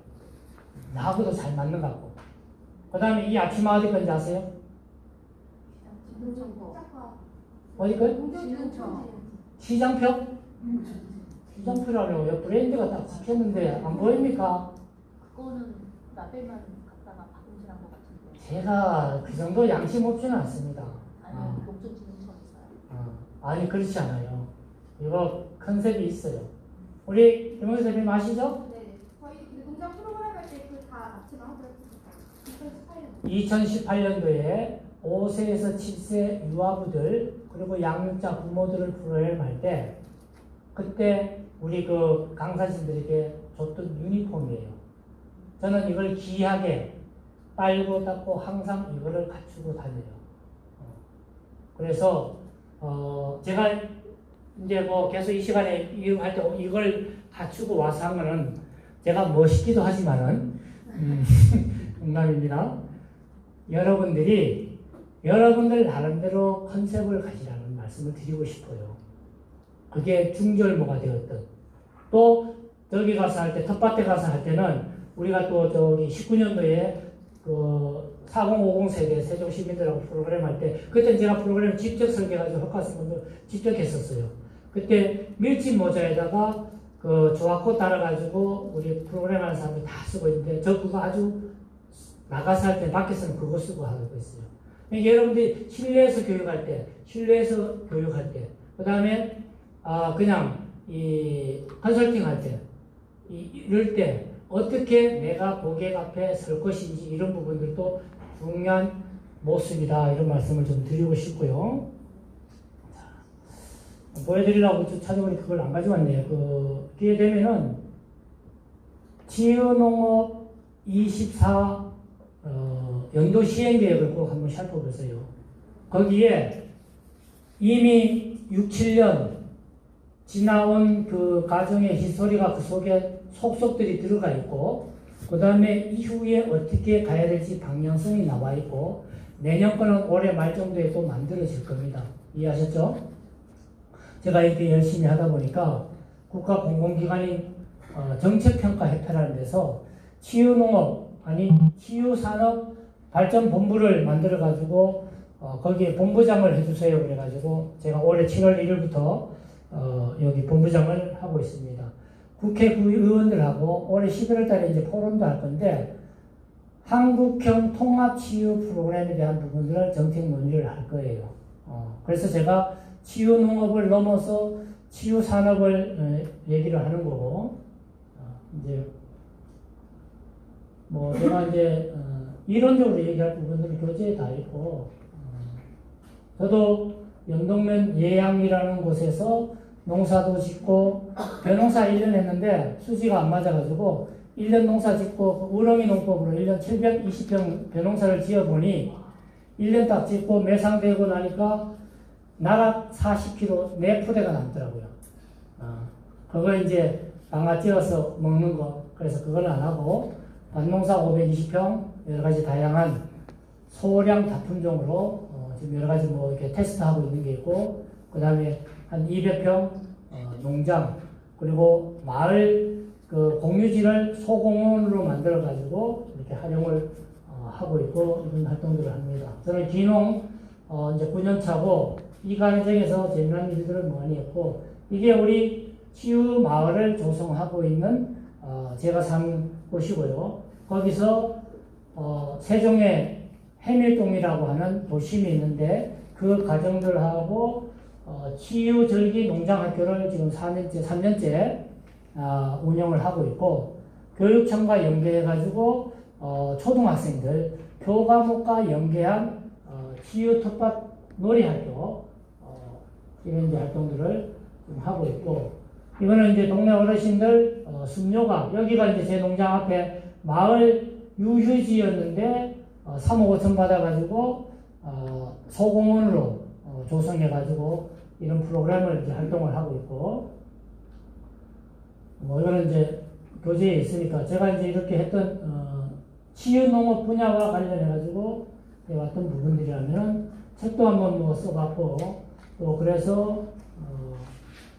나하고도 잘 맞는 것 같고. 그 다음에 이 앞치마 어디 건지 아세요? 어디 거요? 시장표? 시장표라고요. 브랜드가 딱 찍혔는데 안 보입니까? 그거는 라벨만 갖다가 박음질한 것 같은데. 제가 그 정도 양심 없지는 않습니다. 아니요, 농촌진흥청에서요. 아니, 그렇지 않아요. 이거 컨셉이 있어요. 우리 김원수 대표님 아시죠? 네, 저희 그 농장 프로그램 할 때 그 다 앞치마 하더라고요. 2018년. 2018년도에 5세에서 7세 유아부들 그리고 양육자 부모들을 프로그램 할 때 그때 우리 그 강사진들에게 줬던 유니폼이에요. 저는 이걸 귀하게 빨고 닦고 항상 이거를 갖추고 다녀요. 그래서 제가 이제 뭐 계속 이 시간에 이용할 때 이걸 갖추고 와서 한 거는 제가 멋있기도 하지만은 농담입니다. 여러분들이 여러분들 나름대로 컨셉을 가지라는 말씀을 드리고 싶어요. 그게 중절모가 되었던 또 저기 가서 할 때 텃밭에 가서 할 때는 우리가 또 저기 19년도에 그 4050 세대 세종 시민들하고 프로그램 할 때 그때 제가 프로그램 직접 설계해가지고 헛가스분들 직접 했었어요. 그때 밀짚 모자에다가 그 조합코 달아가지고 우리 프로그램 하는 사람들 다 쓰고 있는데 저 그거 아주 나가서 할 때 밖에서는 그거 쓰고 하고 있어요. 여러분들이 실내에서 교육할 때, 그 다음에 그냥 이 컨설팅 할 때, 이럴 때 어떻게 내가 고객 앞에 설 것인지 이런 부분들도 중요한 모습이다 이런 말씀을 좀 드리고 싶고요. 자, 보여드리려고 좀 찾아보니 그걸 안 가져왔네요. 그 뒤에 되면은 치유농업 24 연도 시행계획을 꼭 한번 살펴보세요. 거기에 이미 6, 7년 지나온 그 가정의 히스토리가 그 속에 속속들이 들어가 있고 그 다음에 이후에 어떻게 가야 될지 방향성이 나와 있고 내년 거는 올해 말 정도에 또 만들어질 겁니다. 이해하셨죠? 제가 이렇게 열심히 하다 보니까 국가 공공기관인 정책평가협회라는 데서 치유농업 치유산업 발전본부를 만들어가지고 거기에 본부장을 해주세요 그래가지고 제가 올해 7월 1일부터 여기 본부장을 하고 있습니다. 국회 의원들하고 올해 11월 달에 이제 포럼도 할 건데 한국형 통합치유 프로그램에 대한 부분들을 정책 논의를 할 거예요. 그래서 제가 치유농업을 넘어서 치유산업을 얘기를 하는 거고 이제 뭐 제가 이제 이론적으로 얘기할 부분들은 교재에 다 있고 저도 영동면 예양이라는 곳에서 농사도 짓고 벼농사 1년 했는데 수지가 안 맞아가지고 1년 농사 짓고 우렁이 농법으로 1년 720평 벼농사를 지어보니 1년 딱 짓고 매상되고 나니까 나락 40kg 내 푸대가 남더라고요. 그거 이제 방아 찧어서 먹는 거 그래서 그걸 안 하고 밭농사 520평 여러 가지 다양한 소량 다품종으로 지금 여러 가지 뭐 이렇게 테스트하고 있는 게 있고 그 다음에 한 200평 농장 그리고 마을 그 공유지를 소공원으로 만들어 가지고 이렇게 활용을 하고 있고 이런 활동들을 합니다. 저는 기농 이제 9년 차고 이 과정에서 재미난 일들을 많이 했고 이게 우리 치유 마을을 조성하고 있는 제가 산 곳이고요. 거기서 세종의 해밀동이라고 하는 도심이 있는데 그 가정들하고 치유절기 농장학교를 지금 3년째 운영을 하고 있고 교육청과 연계해가지고 초등학생들 교과목과 연계한 치유 텃밭 놀이학교 이런 이제 활동들을 좀 하고 있고 이거는 이제 동네 어르신들 숲요가 여기가 이제 제 농장 앞에 마을 유휴지였는데 3억 5천 받아가지고 소공원으로 조성해가지고 이런 프로그램을 이제 활동을 하고 있고 이거는 이제 교재에 있으니까 제가 이제 이렇게 했던 치유농업 분야와 관련해가지고 해왔던 부분들이라면 책도 한번 써봤고 또 그래서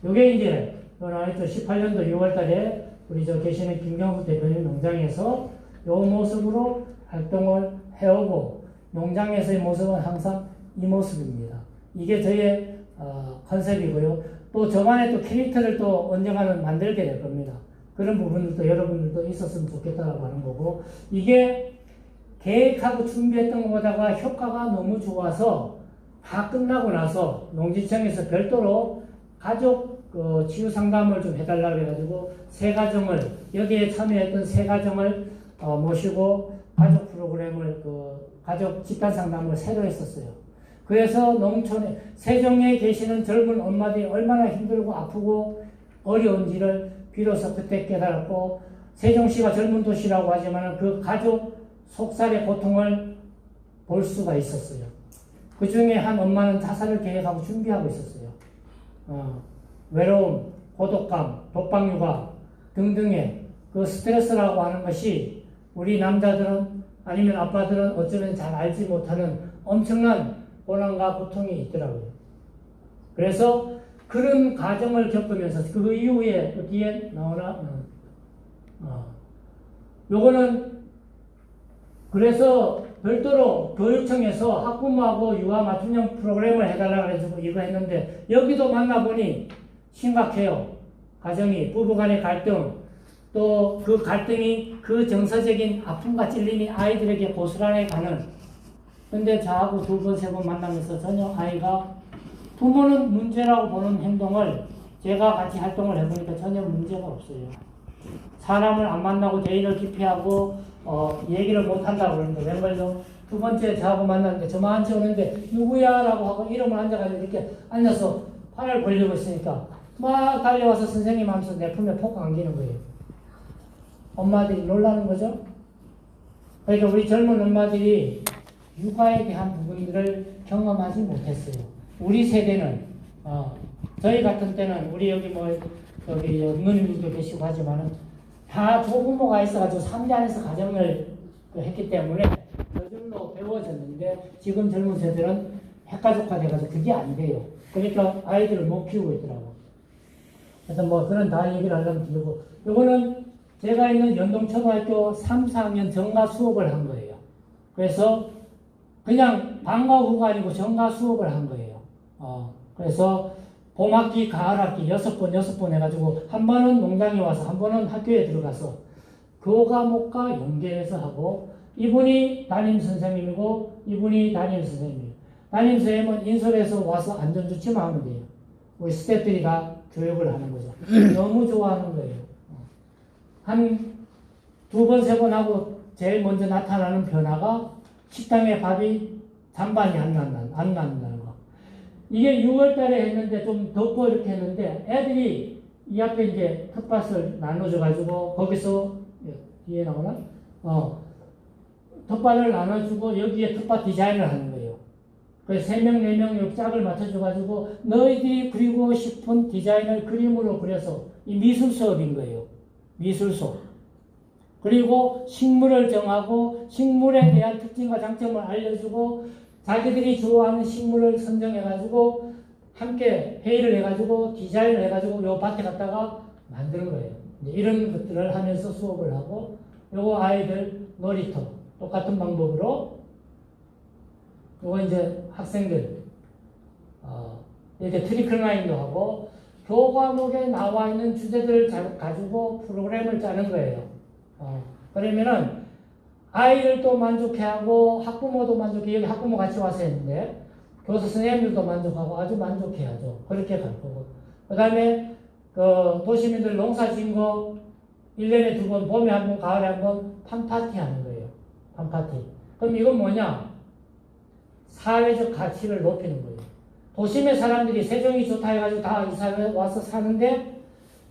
요게 이제 18년도 6월달에 우리 저 계시는 김경수 대표님 농장에서 요 모습으로 활동을 해오고 농장에서의 모습은 항상 이 모습입니다. 이게 저의 컨셉이고요. 또 저만의 또 캐릭터를 또 언젠가는 만들게 될 겁니다. 그런 부분들도 여러분들도 있었으면 좋겠다라고 하는 거고 이게 계획하고 준비했던 것보다가 효과가 너무 좋아서 다 끝나고 나서 농지청에서 별도로 가족 치유 상담을 좀 해달라고 해가지고 세 가정을 여기에 참여했던 세 가정을 모시고 가족 프로그램을 가족 집단 상담을 새로 했었어요. 그래서 농촌에 세종에 계시는 젊은 엄마들이 얼마나 힘들고 아프고 어려운지를 비로소 그때 깨달았고 세종시가 젊은 도시라고 하지만 그 가족 속살의 고통을 볼 수가 있었어요. 그 중에 한 엄마는 자살을 계획하고 준비하고 있었어요. 외로움, 고독감, 독방육아 등등의 그 스트레스라고 하는 것이 우리 남자들은 아니면 아빠들은 어쩌면 잘 알지 못하는 엄청난 고난과 고통이 있더라고요. 그래서 그런 과정을 겪으면서 그 이후에 뒤에 나오나 요거는 그래서 별도로 교육청에서 학부모하고 유아 맞춤형 프로그램을 해달라고 해서 이거 했는데 여기도 만나보니 심각해요. 가정이 부부간의 갈등 또 그 갈등이 그 정서적인 아픔과 찔림이 아이들에게 고스란히 가는 근데 저하고 두 번, 세 번 만나면서 전혀 아이가 부모는 문제라고 보는 행동을 제가 같이 활동을 해보니까 전혀 문제가 없어요. 사람을 안 만나고 대인을 기피하고 얘기를 못한다고 그러는데 웬걸요? 두 번째 저하고 만났는데 저만치 오는데 누구야? 라고 하고 이름을 앉아가지고 이렇게 앉아서 팔을 벌리고 있으니까 막 달려와서 선생님 하면서 내 품에 폭 안기는 거예요. 엄마들이 놀라는 거죠. 그러니까 우리 젊은 엄마들이 육아에 대한 부분들을 경험하지 못했어요. 우리 세대는 저희 같은 때는 우리 여기 여기 누님들도 계시고 하지만은 다 조부모가 있어가지고 3대 안에서 가정을 했기 때문에 저절로 배워졌는데 지금 젊은 세대는 핵가족화 돼가지고 그게 안 돼요. 그러니까 아이들을 못 키우고 있더라고. 그래서 그런 다 얘기를 하려면 드리고 요거는 제가 있는 연동초등학교 3, 4학년 정가 수업을 한 거예요. 그래서 그냥 방과 후가 아니고 정가 수업을 한 거예요. 그래서 봄학기, 가을학기 6번 해가지고 한 번은 농장에 와서 한 번은 학교에 들어가서 교과목과 연계해서 하고 이분이 담임 선생님이고 이분이 담임 선생님이에요. 담임 선생님은 인솔에서 와서 안전조치만 하면 돼요. 우리 스태프들이 다 교육을 하는 거죠. 너무 좋아하는 거예요. 한 두 번, 세 번 하고 제일 먼저 나타나는 변화가 식당에 밥이 잔반이 안 난다는 거. 이게 6월 달에 했는데 좀 덥고 이렇게 했는데 애들이 이 앞에 이제 텃밭을 나눠줘가지고 거기서 뒤에 나오나? 텃밭을 나눠주고 여기에 텃밭 디자인을 하는 거예요. 그래서 3명, 4명 짝을 맞춰줘가지고 너희들이 그리고 싶은 디자인을 그림으로 그려서 이 미술 수업인 거예요. 미술 수업. 그리고 식물을 정하고 식물에 대한 특징과 장점을 알려주고 자기들이 좋아하는 식물을 선정해가지고 함께 회의를 해가지고 디자인을 해가지고 요 밭에 갔다가 만드는 거예요. 이제 이런 것들을 하면서 수업을 하고, 요거 아이들 놀이터 똑같은 방법으로, 요거 이제 학생들 이렇게 트리클라인도 하고 교과목에 나와 있는 주제들을 가지고 프로그램을 짜는 거예요. 그러면은 아이들도 만족해하고 학부모도 만족해. 여기 학부모 같이 와서 했는데 교사 선생님들도 만족하고 아주 만족해하죠. 그렇게 갈 거고. 그 다음에 그 도시민들 농사 지은 거 1년에 2번, 봄에 한 번, 가을에 한 번 팜파티 하는 거예요. 팜파티. 그럼 이건 뭐냐? 사회적 가치를 높이는 거예요. 도심의 사람들이 세종이 좋다 해가지고 다 이 사회에 와서 사는데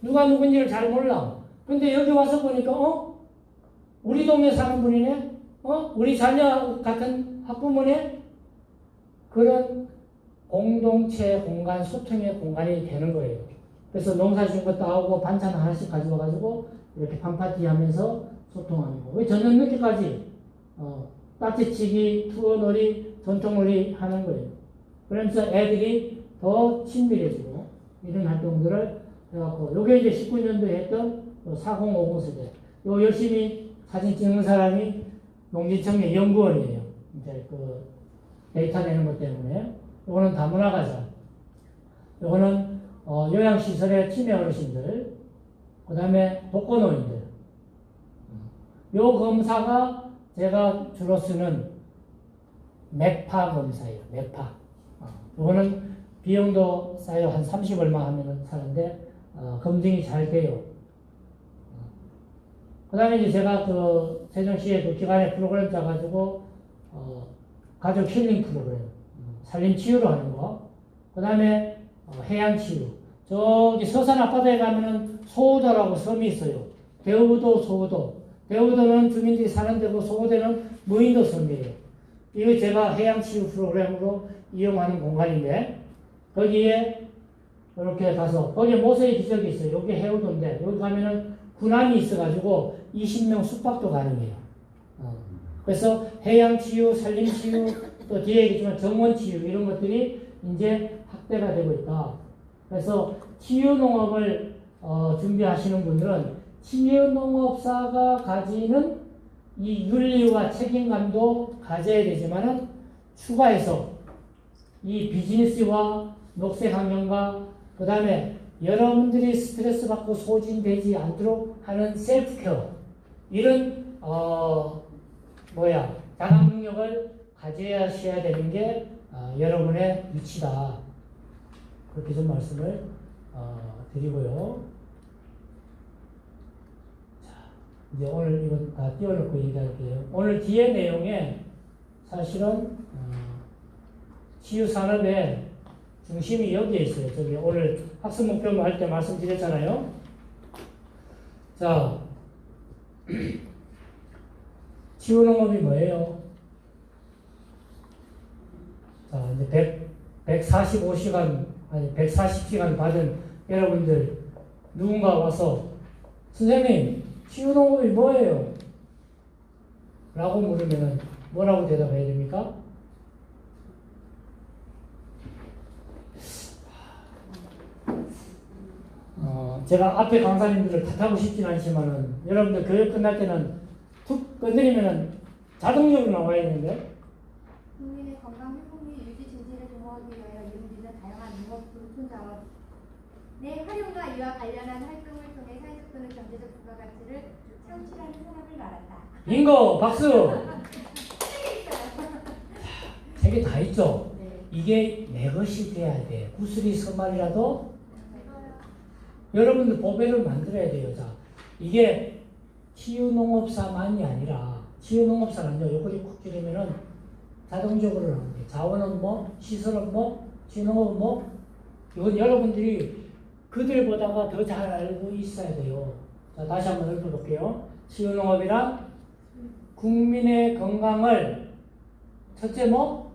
누가 누군지를 잘 몰라. 근데 여기 와서 보니까 우리 동네 사는 분이네? 우리 자녀 같은 학부모네? 그런 공동체 공간, 소통의 공간이 되는 거예요. 그래서 농사 지은 것도 하고 반찬 하나씩 가져와가지고 이렇게 팜파티 하면서 소통하는 거. 왜 저녁 늦게까지 딱지치기, 투어놀이, 전통놀이 하는 거예요. 그러면서 애들이 더 친밀해지고 이런 활동들을 해갖고 요게 이제 19년도에 했던 4050 세대. 요 열심히 사진 찍는 사람이 농지청의 연구원이에요. 이제 그 데이터 내는 것 때문에. 요거는 다문화가자. 요거는 요양시설의 치매 어르신들. 그 다음에 독거노인들. 요 검사가 제가 주로 쓰는 맥파 검사예요. 맥파. 요거는 비용도 싸요. 한 30 얼마 하면은 사는데 검증이 잘 돼요. 그 다음에 이제 제가 그 세종시의 그 기관의 프로그램 짜가지고 가족 힐링 프로그램, 살림 치유로 하는 거. 그 다음에 해양 치유. 저기 서산 앞바다에 가면은 소우도라고 섬이 있어요. 대우도, 소우도. 대우도는 주민들이 사는 데고 소우도는 무인도 섬이에요. 이거 제가 해양 치유 프로그램으로 이용하는 공간인데 거기에 이렇게 가서 거기에 모세의 기적이 있어요. 여기 해우도인데 여기 가면은 군함이 있어가지고 20명 숙박도 가능해요. 그래서 해양 치유, 살림 치유, 또 뒤에 얘기했지만 정원 치유 이런 것들이 이제 확대가 되고 있다. 그래서 치유 농업을 준비하시는 분들은 치유 농업사가 가지는 이 윤리와 책임감도 가져야 되지만은 추가해서 이 비즈니스와 녹색 환경과 그 다음에 여러분들이 스트레스 받고 소진되지 않도록 하는 셀프케어 이런 자각 능력을 가져야 되는 게 여러분의 위치다. 그렇게 좀 말씀을 드리고요. 자, 이제 오늘 이건 다 띄워놓고 얘기할게요. 오늘 뒤에 내용에 사실은 치유산업의 중심이 여기에 있어요. 저기 오늘 학습 목표 할 때 말씀드렸잖아요. 자, 치유농업이 뭐예요? 자, 이제 145시간, 아니 140시간 받은 여러분들 누군가 와서 선생님, 치유농업이 뭐예요? 라고 물으면 뭐라고 대답해야 됩니까? 제가 앞에 강사님들을 탓하고 싶진 않지만은 여러분들 교육 끝날 때는 툭 건드리면은 자동적으로 나와 있는데 국민의 건강 회복 및 유지 증진을 도모하기 위하여 이루어지는 다양한 농업 농촌 자원의 활용과 이와 관련한 활동을 통해 사회적 또는 경제적 부가가치를 창출하는 산업을 말한다. 빙고 박수. 세 개 다 있죠. 네. 이게 내 것이 돼야 돼. 구슬이 서말이라도 여러분들 보배를 만들어야 돼요. 자, 이게 치유농업사만이 아니라 치유농업사는요. 요거를 콕 줄이면은 자동적으로 나오는 게 자원은 뭐, 시설은 뭐, 치유농업은 뭐. 이건 여러분들이 그들보다가 더 잘 알고 있어야 돼요. 자, 다시 한번 읊어볼게요. 치유농업이란 국민의 건강을 첫째 뭐?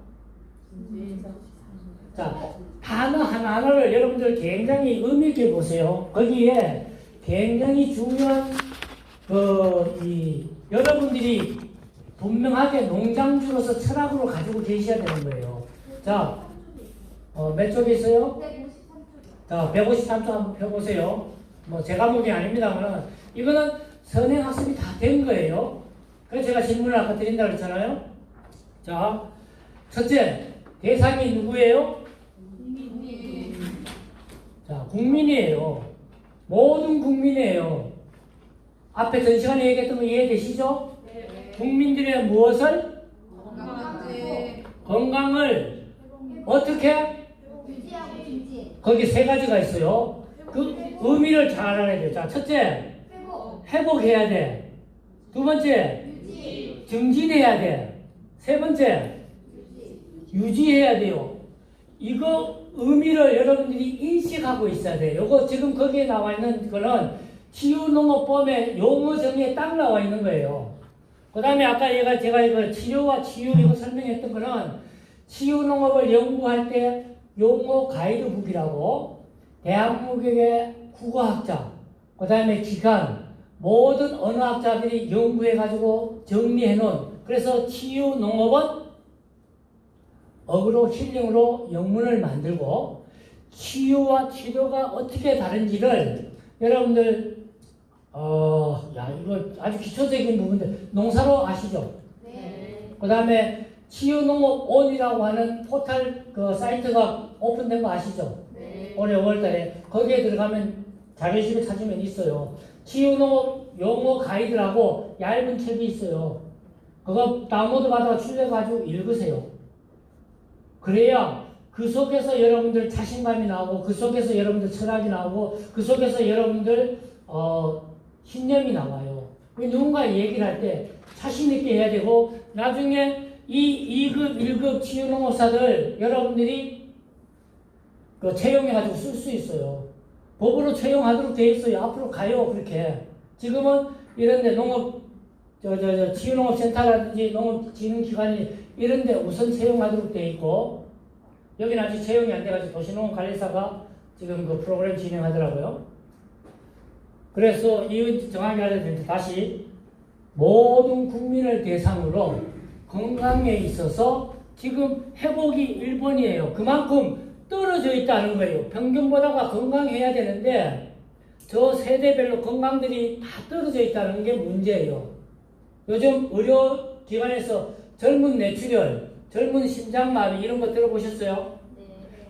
자, 단어 하나하나를 여러분들 굉장히 의미 있게 보세요. 거기에 굉장히 중요한 여러분들이 분명하게 농장주로서 철학으로 가지고 계셔야 되는 거예요. 자, 몇 쪽에 있어요? 153쪽. 자, 153쪽 한번 펴보세요. 뭐 제 과목이 아닙니다만 이거는 선행학습이 다 된 거예요. 그래서 제가 질문을 아까 드린다고 했잖아요. 자, 첫째, 대상이 누구예요? 자, 국민이에요. 모든 국민이에요. 앞에 전 시간에 얘기했던 거 이해되시죠? 국민들의 무엇을? 건강을 어떻게? 유지하고 증진, 거기 세 가지가 있어요. 그 의미를 잘 알아야 돼요. 자, 첫째, 회복, 회복해야 돼. 두 번째, 유지, 증진해야 돼. 세 번째, 유지. 유지해야 돼요. 이거 의미를 여러분들이 인식하고 있어야 돼요. 요거 지금 거기에 나와 있는 거는 치유농업법의 용어 정의에 딱 나와 있는 거예요. 그 다음에 아까 제가 이거 치료와 치유 이거 설명했던 거는 치유농업을 연구할 때 용어 가이드북이라고 대한민국의 국어학자, 그 다음에 기관, 모든 언어학자들이 연구해가지고 정리해놓은 그래서 치유농업은 어그로 힐링으로 영문을 만들고 치유와 치료가 어떻게 다른지를 여러분들 이거 아주 기초적인 부분인데 농사로 아시죠? 네. 그 다음에 치유농업온이라고 하는 포털 그 사이트가 오픈된 거 아시죠? 네. 올해 5월달에 거기에 들어가면 자료집에 찾으면 있어요. 치유농업 용어 가이드라고 얇은 책이 있어요. 그거 다운로드 받아가 출력해가지고 읽으세요. 그래야 그 속에서 여러분들 자신감이 나오고 그 속에서 여러분들 철학이 나오고 그 속에서 여러분들 신념이 나와요. 누군가 얘기를 할 때 자신 있게 해야 되고 나중에 이 2급, 1급 치유농업사들 여러분들이 그 채용해가지고 쓸 수 있어요. 법으로 채용하도록 돼 있어요. 앞으로 가요. 그렇게. 지금은 이런데 치유농업센터라든지 농업진흥기관이 이런데 우선 채용하도록 돼 있고 여기는 아직 채용이 안 돼가지고 도시농업관리사가 지금 그 프로그램 진행하더라고요. 그래서 이 정확히 알려드리면 다시 모든 국민을 대상으로 건강에 있어서 지금 회복이 1번이에요. 그만큼 떨어져 있다는 거예요. 평균보다가 건강해야 되는데 저 세대별로 건강들이 다 떨어져 있다는 게 문제예요. 요즘 의료기관에서 젊은 뇌출혈, 젊은 심장마비 이런 거 들어보셨어요?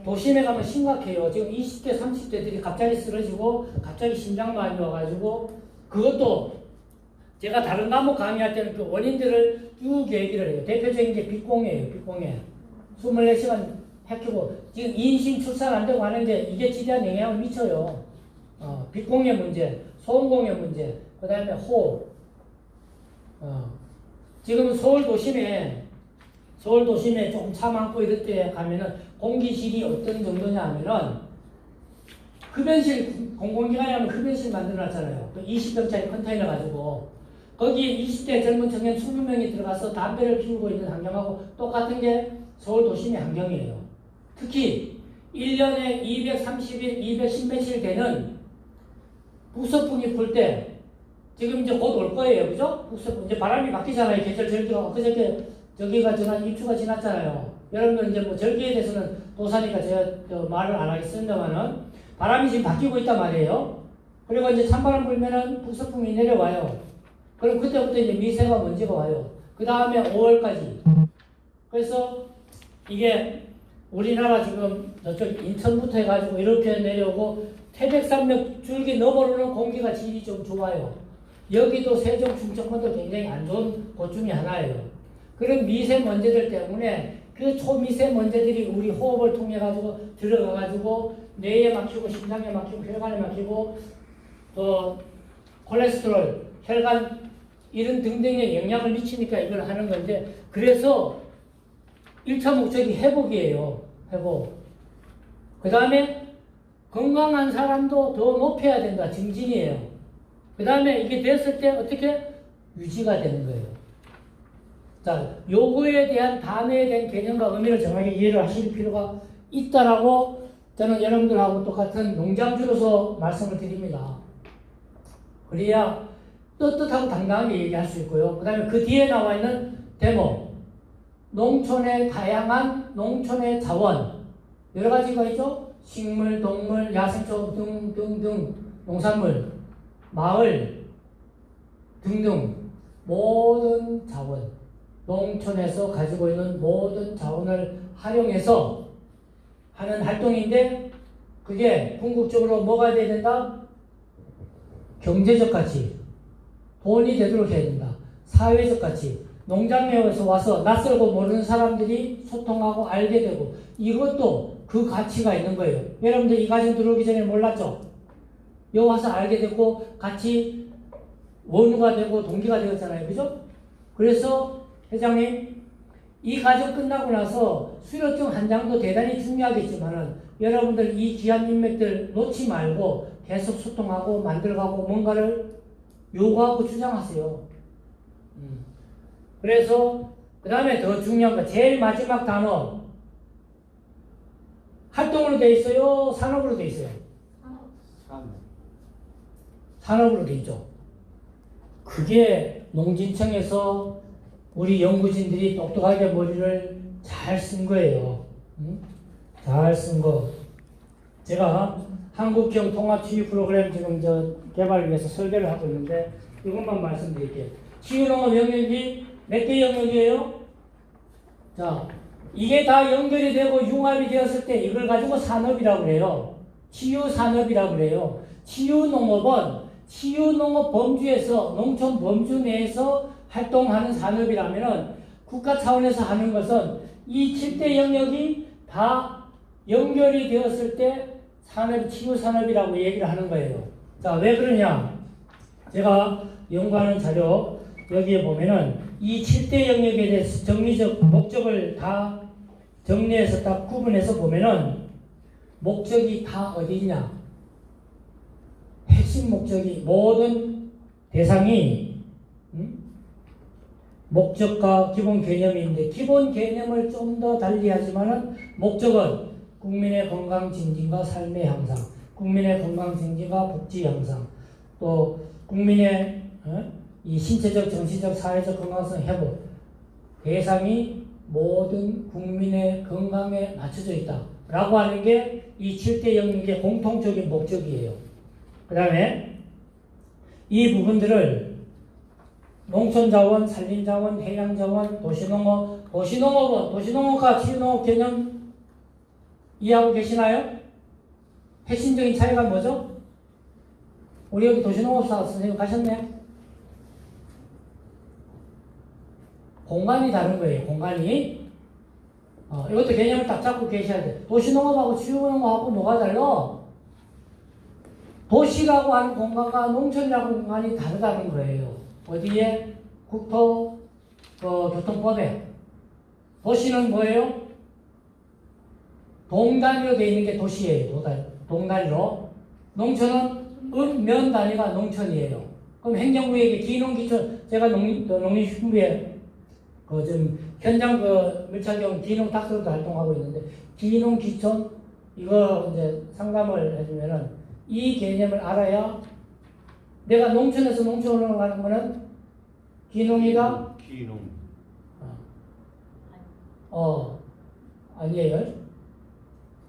도심에 가면 심각해요. 지금 20대, 30대들이 갑자기 쓰러지고 갑자기 심장마비 와가지고 그것도 제가 다른 과목 강의할 때는 그 원인들을 쭉 얘기를 해요. 대표적인 게 빅공해예요. 빅공해. 24시간 해키고 지금 임신 출산 안 되고 하는데 이게 지대한 영향을 미쳐요. 빅공해 문제, 소음공해 문제, 그 다음에 호흡. 지금 서울 도심에 조금 차 많고 이럴 때 가면은 공기질이 어떤 정도냐 하면은 흡연실, 공공기관에 가면 흡연실 만들어 놨잖아요. 그 20평짜리 컨테이너 가지고 거기에 20대 젊은 청년 20명이 들어가서 담배를 피우고 있는 환경하고 똑같은 게 서울 도심의 환경이에요. 특히 1년에 230일, 210며칠 되는 북서풍이 불 때 지금 이제 곧 올 거예요. 그죠? 북서풍. 이제 바람이 바뀌잖아요. 계절 절기가. 그저께 저기가 지난 입추가 지났잖아요. 여러분들 이제 뭐 절기에 대해서는 도사니까 제가 말을 안 하겠습니다만은 바람이 지금 바뀌고 있단 말이에요. 그리고 이제 찬바람 불면은 북서풍이 내려와요. 그럼 그때부터 이제 미세가 먼지가 와요. 그 다음에 5월까지. 그래서 이게 우리나라 지금 저쪽 인천부터 해가지고 이렇게 내려오고 태백산맥 줄기 넘어오는 공기가 질이 좀 좋아요. 여기도 세종 충청권도 굉장히 안 좋은 곳 중에 하나예요. 그런 미세먼지들 때문에 그 초미세먼지들이 우리 호흡을 통해 가지고 들어가 가지고 뇌에 막히고 심장에 막히고 혈관에 막히고 또 콜레스테롤, 혈관 이런 등등의 영향을 미치니까 이걸 하는 건데 그래서 1차 목적이 회복이에요. 회복. 그 다음에 건강한 사람도 더 높여야 된다. 증진이에요. 그 다음에 이게 됐을 때 어떻게 유지가 되는 거예요. 자, 요거에 대한 단어에 대한 개념과 의미를 정확히 이해를 하실 필요가 있다라고 저는 여러분들하고 똑같은 농장주로서 말씀을 드립니다. 그래야 떳떳하고 당당하게 얘기할 수 있고요. 그 다음에 그 뒤에 나와 있는 대목. 농촌의 다양한 농촌의 자원. 여러 가지가 있죠? 식물, 동물, 야생초 등등등. 농산물, 마을 등등 모든 자원, 농촌에서 가지고 있는 모든 자원을 활용해서 하는 활동인데 그게 궁극적으로 뭐가 돼야 된다? 경제적 가치, 돈이 되도록 해야 된다. 사회적 가치, 농장에서 와서 낯설고 모르는 사람들이 소통하고 알게 되고 이것도 그 가치가 있는 거예요. 여러분들 이 가정 들어오기 전에 몰랐죠? 여기 와서 알게 됐고 같이 원우가 되고 동기가 되었잖아요. 그죠? 그래서 회장님 이 과정 끝나고 나서 수료증 한 장도 대단히 중요하겠지만은 여러분들 이 귀한 인맥들 놓지 말고 계속 소통하고 만들어가고 뭔가를 요구하고 주장하세요. 그래서 그 다음에 더 중요한 거 제일 마지막 단어 활동으로 돼 있어요? 산업으로 돼 있어요? 산업으로 돼 있죠. 그게 농진청에서 우리 연구진들이 똑똑하게 머리를 잘 쓴 거예요. 잘 쓴 거. 제가 한국형 통합치유 프로그램 지금 개발을 위해서 설계를 하고 있는데 이것만 말씀드릴게요. 치유농업 영역이 몇 개 영역이에요? 자, 이게 다 연결이 되고 융합이 되었을 때 이걸 가지고 산업이라고 그래요. 치유산업이라고 그래요. 치유농업은 치유농업 범주에서 농촌 범주 내에서 활동하는 산업이라면은 국가 차원에서 하는 것은 이 7대 영역이 다 연결이 되었을 때 산업, 치유산업이라고 얘기를 하는 거예요. 자, 왜 그러냐? 제가 연구하는 자료 여기에 보면은 이 7대 영역에 대해서 정리적 목적을 다 정리해서 딱 구분해서 보면은 목적이 다 어디 있냐? 핵심 목적이 모든 대상이 목적과 기본 개념이 있는데 기본 개념을 좀 더 달리 하지만은 목적은 국민의 건강 증진과 삶의 향상, 국민의 건강 증진과 복지 향상, 또 국민의 이 신체적, 정신적, 사회적 건강성 회복 대상이 모든 국민의 건강에 맞춰져 있다라고 하는 게 이 7대 영역의 공통적인 목적이에요. 그 다음에 이 부분들을 농촌자원, 산림자원, 해양자원, 도시농업, 도시농업과 치유농업 개념 이해하고 계시나요? 핵심적인 차이가 뭐죠? 우리 여기 도시농업사 선생님 가셨네요? 공간이 다른 거예요. 공간이. 이것도 개념을 딱 잡고 계셔야 돼요. 도시농업하고 치유농업하고 뭐가 달라? 도시라고 하는 공간과 농촌이라고 하는 공간이 다르다는 거예요. 어디에? 국토교통법에. 도시는 뭐예요? 동단위로 되어 있는 게 도시예요. 동단위로. 농촌은 면 단위가 농촌이에요. 그럼 행정부에게 기농기촌, 제가 농림축부에 지금 현장 밀착형 기농 닥터로도 활동하고 있는데 기농기촌 이거 이제 상담을 해주면은 이 개념을 알아야 내가 농촌에서 농촌으로 가는 거는 기농이가 기농 아니에요.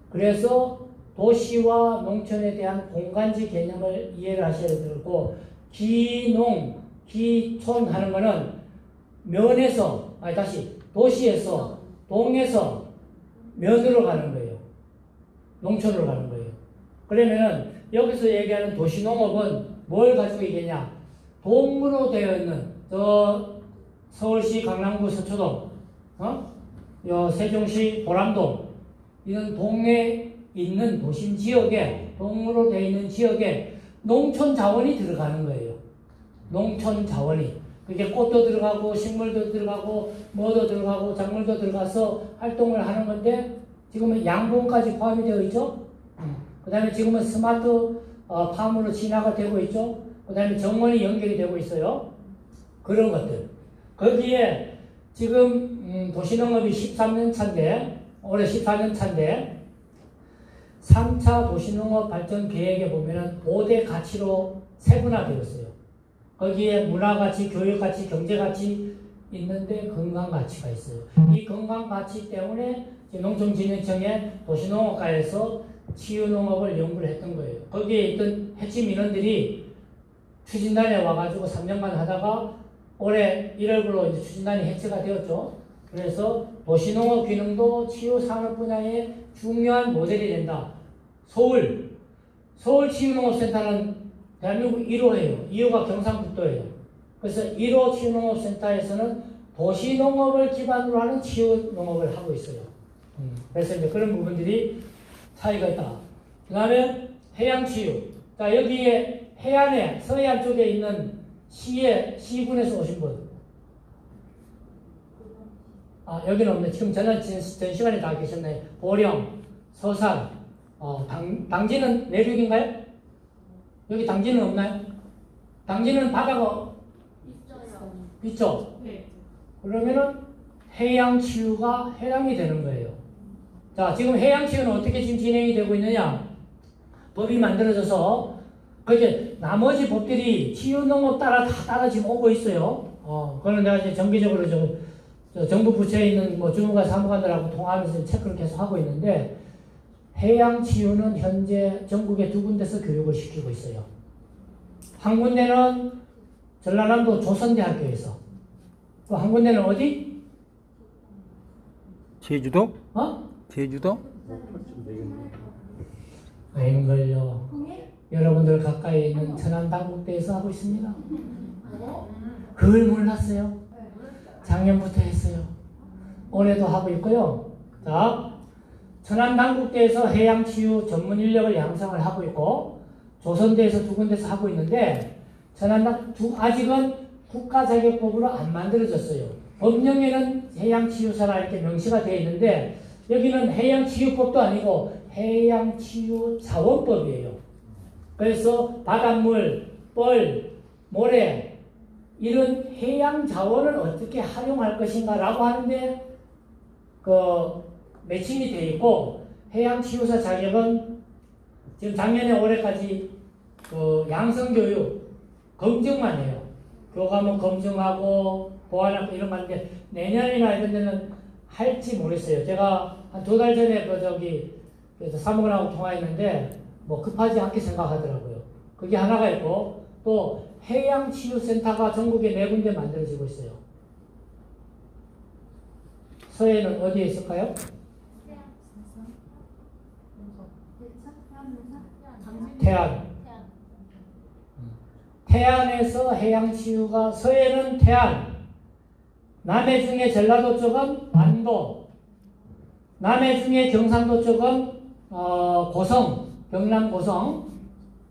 그래서 도시와 농촌에 대한 공간지 개념을 이해를 하셔야 되고 기농, 기촌 하는 거는 면에서 도시에서 동에서 면으로 가는 거예요. 농촌으로 가는 거예요. 그러면은 여기서 얘기하는 도시농업은 뭘 가지고 있겠냐? 동으로 되어 있는 서울시 강남구 서초동, 세종시 보람동 이런 동에 있는 도심 지역에 동으로 되어 있는 지역에 농촌 자원이 들어가는 거예요. 농촌 자원이. 그게 꽃도 들어가고 식물도 들어가고 뭐도 들어가고 작물도 들어가서 활동을 하는 건데 지금은 양봉까지 포함이 되어 있죠. 그 다음에 지금은 스마트 팜으로 진화가 되고 있죠. 그 다음에 정원이 연결이 되고 있어요. 그런 것들. 거기에 지금 도시농업이 13년 차인데 올해 14년 차인데 3차 도시농업 발전 계획에 보면은 5대 가치로 세분화되었어요. 거기에 문화가치, 교육가치, 경제가치 있는데 건강가치가 있어요. 이 건강가치 때문에 농촌진흥청의 도시농업과에서 치유농업을 연구를 했던 거예요. 거기에 있던 핵심 인원들이 추진단에 와가지고 3년간 하다가 올해 1월부로 이제 추진단이 해체가 되었죠. 그래서 도시농업 기능도 치유 산업 분야의 중요한 모델이 된다. 서울 치유농업센터는 대한민국 1호예요. 2호가 경상북도예요. 그래서 1호 치유농업센터에서는 도시농업을 기반으로 하는 치유농업을 하고 있어요. 그래서 이제 그런 부분들이 차이가 있다. 그 다음에 해양치유. 자, 여기에 해안에 서해안 쪽에 있는 시군에서 오신 분. 여기는 없네. 지금 전 시간에 다 계셨네. 보령, 서산, 당진은 내륙인가요? 여기 당진은 없나요? 당진은 바다가 있죠? 네. 그러면은 해양치유가 해당이 되는 거예요. 자, 지금 해양치유는 어떻게 지금 진행이 되고 있느냐? 법이 만들어져서 그게 나머지 법들이 치유농업 따라 지금 오고 있어요. 그거는 내가 이제 정기적으로 저 정부 부처에 있는 뭐 주무관 사무관들하고 통화하면서 체크를 계속 하고 있는데 해양치유는 현재 전국에 2군데서 교육을 시키고 있어요. 한 군데는 전라남도 조선대학교에서 또 한 군데는 어디? 제주도? 어? 제주도? 웬걸요. 여러분들 가까이 있는 천안당국대에서 하고 있습니다. 그걸 몰랐어요. 작년부터 했어요. 올해도 하고 있고요. 자, 천안당국대에서 해양치유 전문 인력을 양성을 하고 있고 조선대에서 2군데서 하고 있는데 아직은 국가자격법으로 안 만들어졌어요. 법령에는 해양치유사라 이렇게 명시가 되어 있는데 여기는 해양치유법도 아니고 해양치유자원법이에요. 그래서 바닷물, 뻘, 모래 이런 해양자원을 어떻게 활용할 것인가 라고 하는데 매칭이 되어 있고 해양치유사 자격은 지금 작년에 올해까지 양성교육 검증만 해요. 교감은 검증하고 보완하고 이런 거 하는데 내년이나 이런 데는 할지 모르겠어요. 제가 한 2달 전에 그래서 사무관하고 통화했는데 뭐 급하지 않게 생각하더라고요. 그게 하나가 있고 또 해양치유센터가 전국에 4군데 만들어지고 있어요. 서해는 어디에 있을까요? 태안. 태안에서 해양치유가 서해는 태안, 남해 중에 전라도 쪽은 완도, 남해 중에 경상도 쪽은 고성, 경남 고성,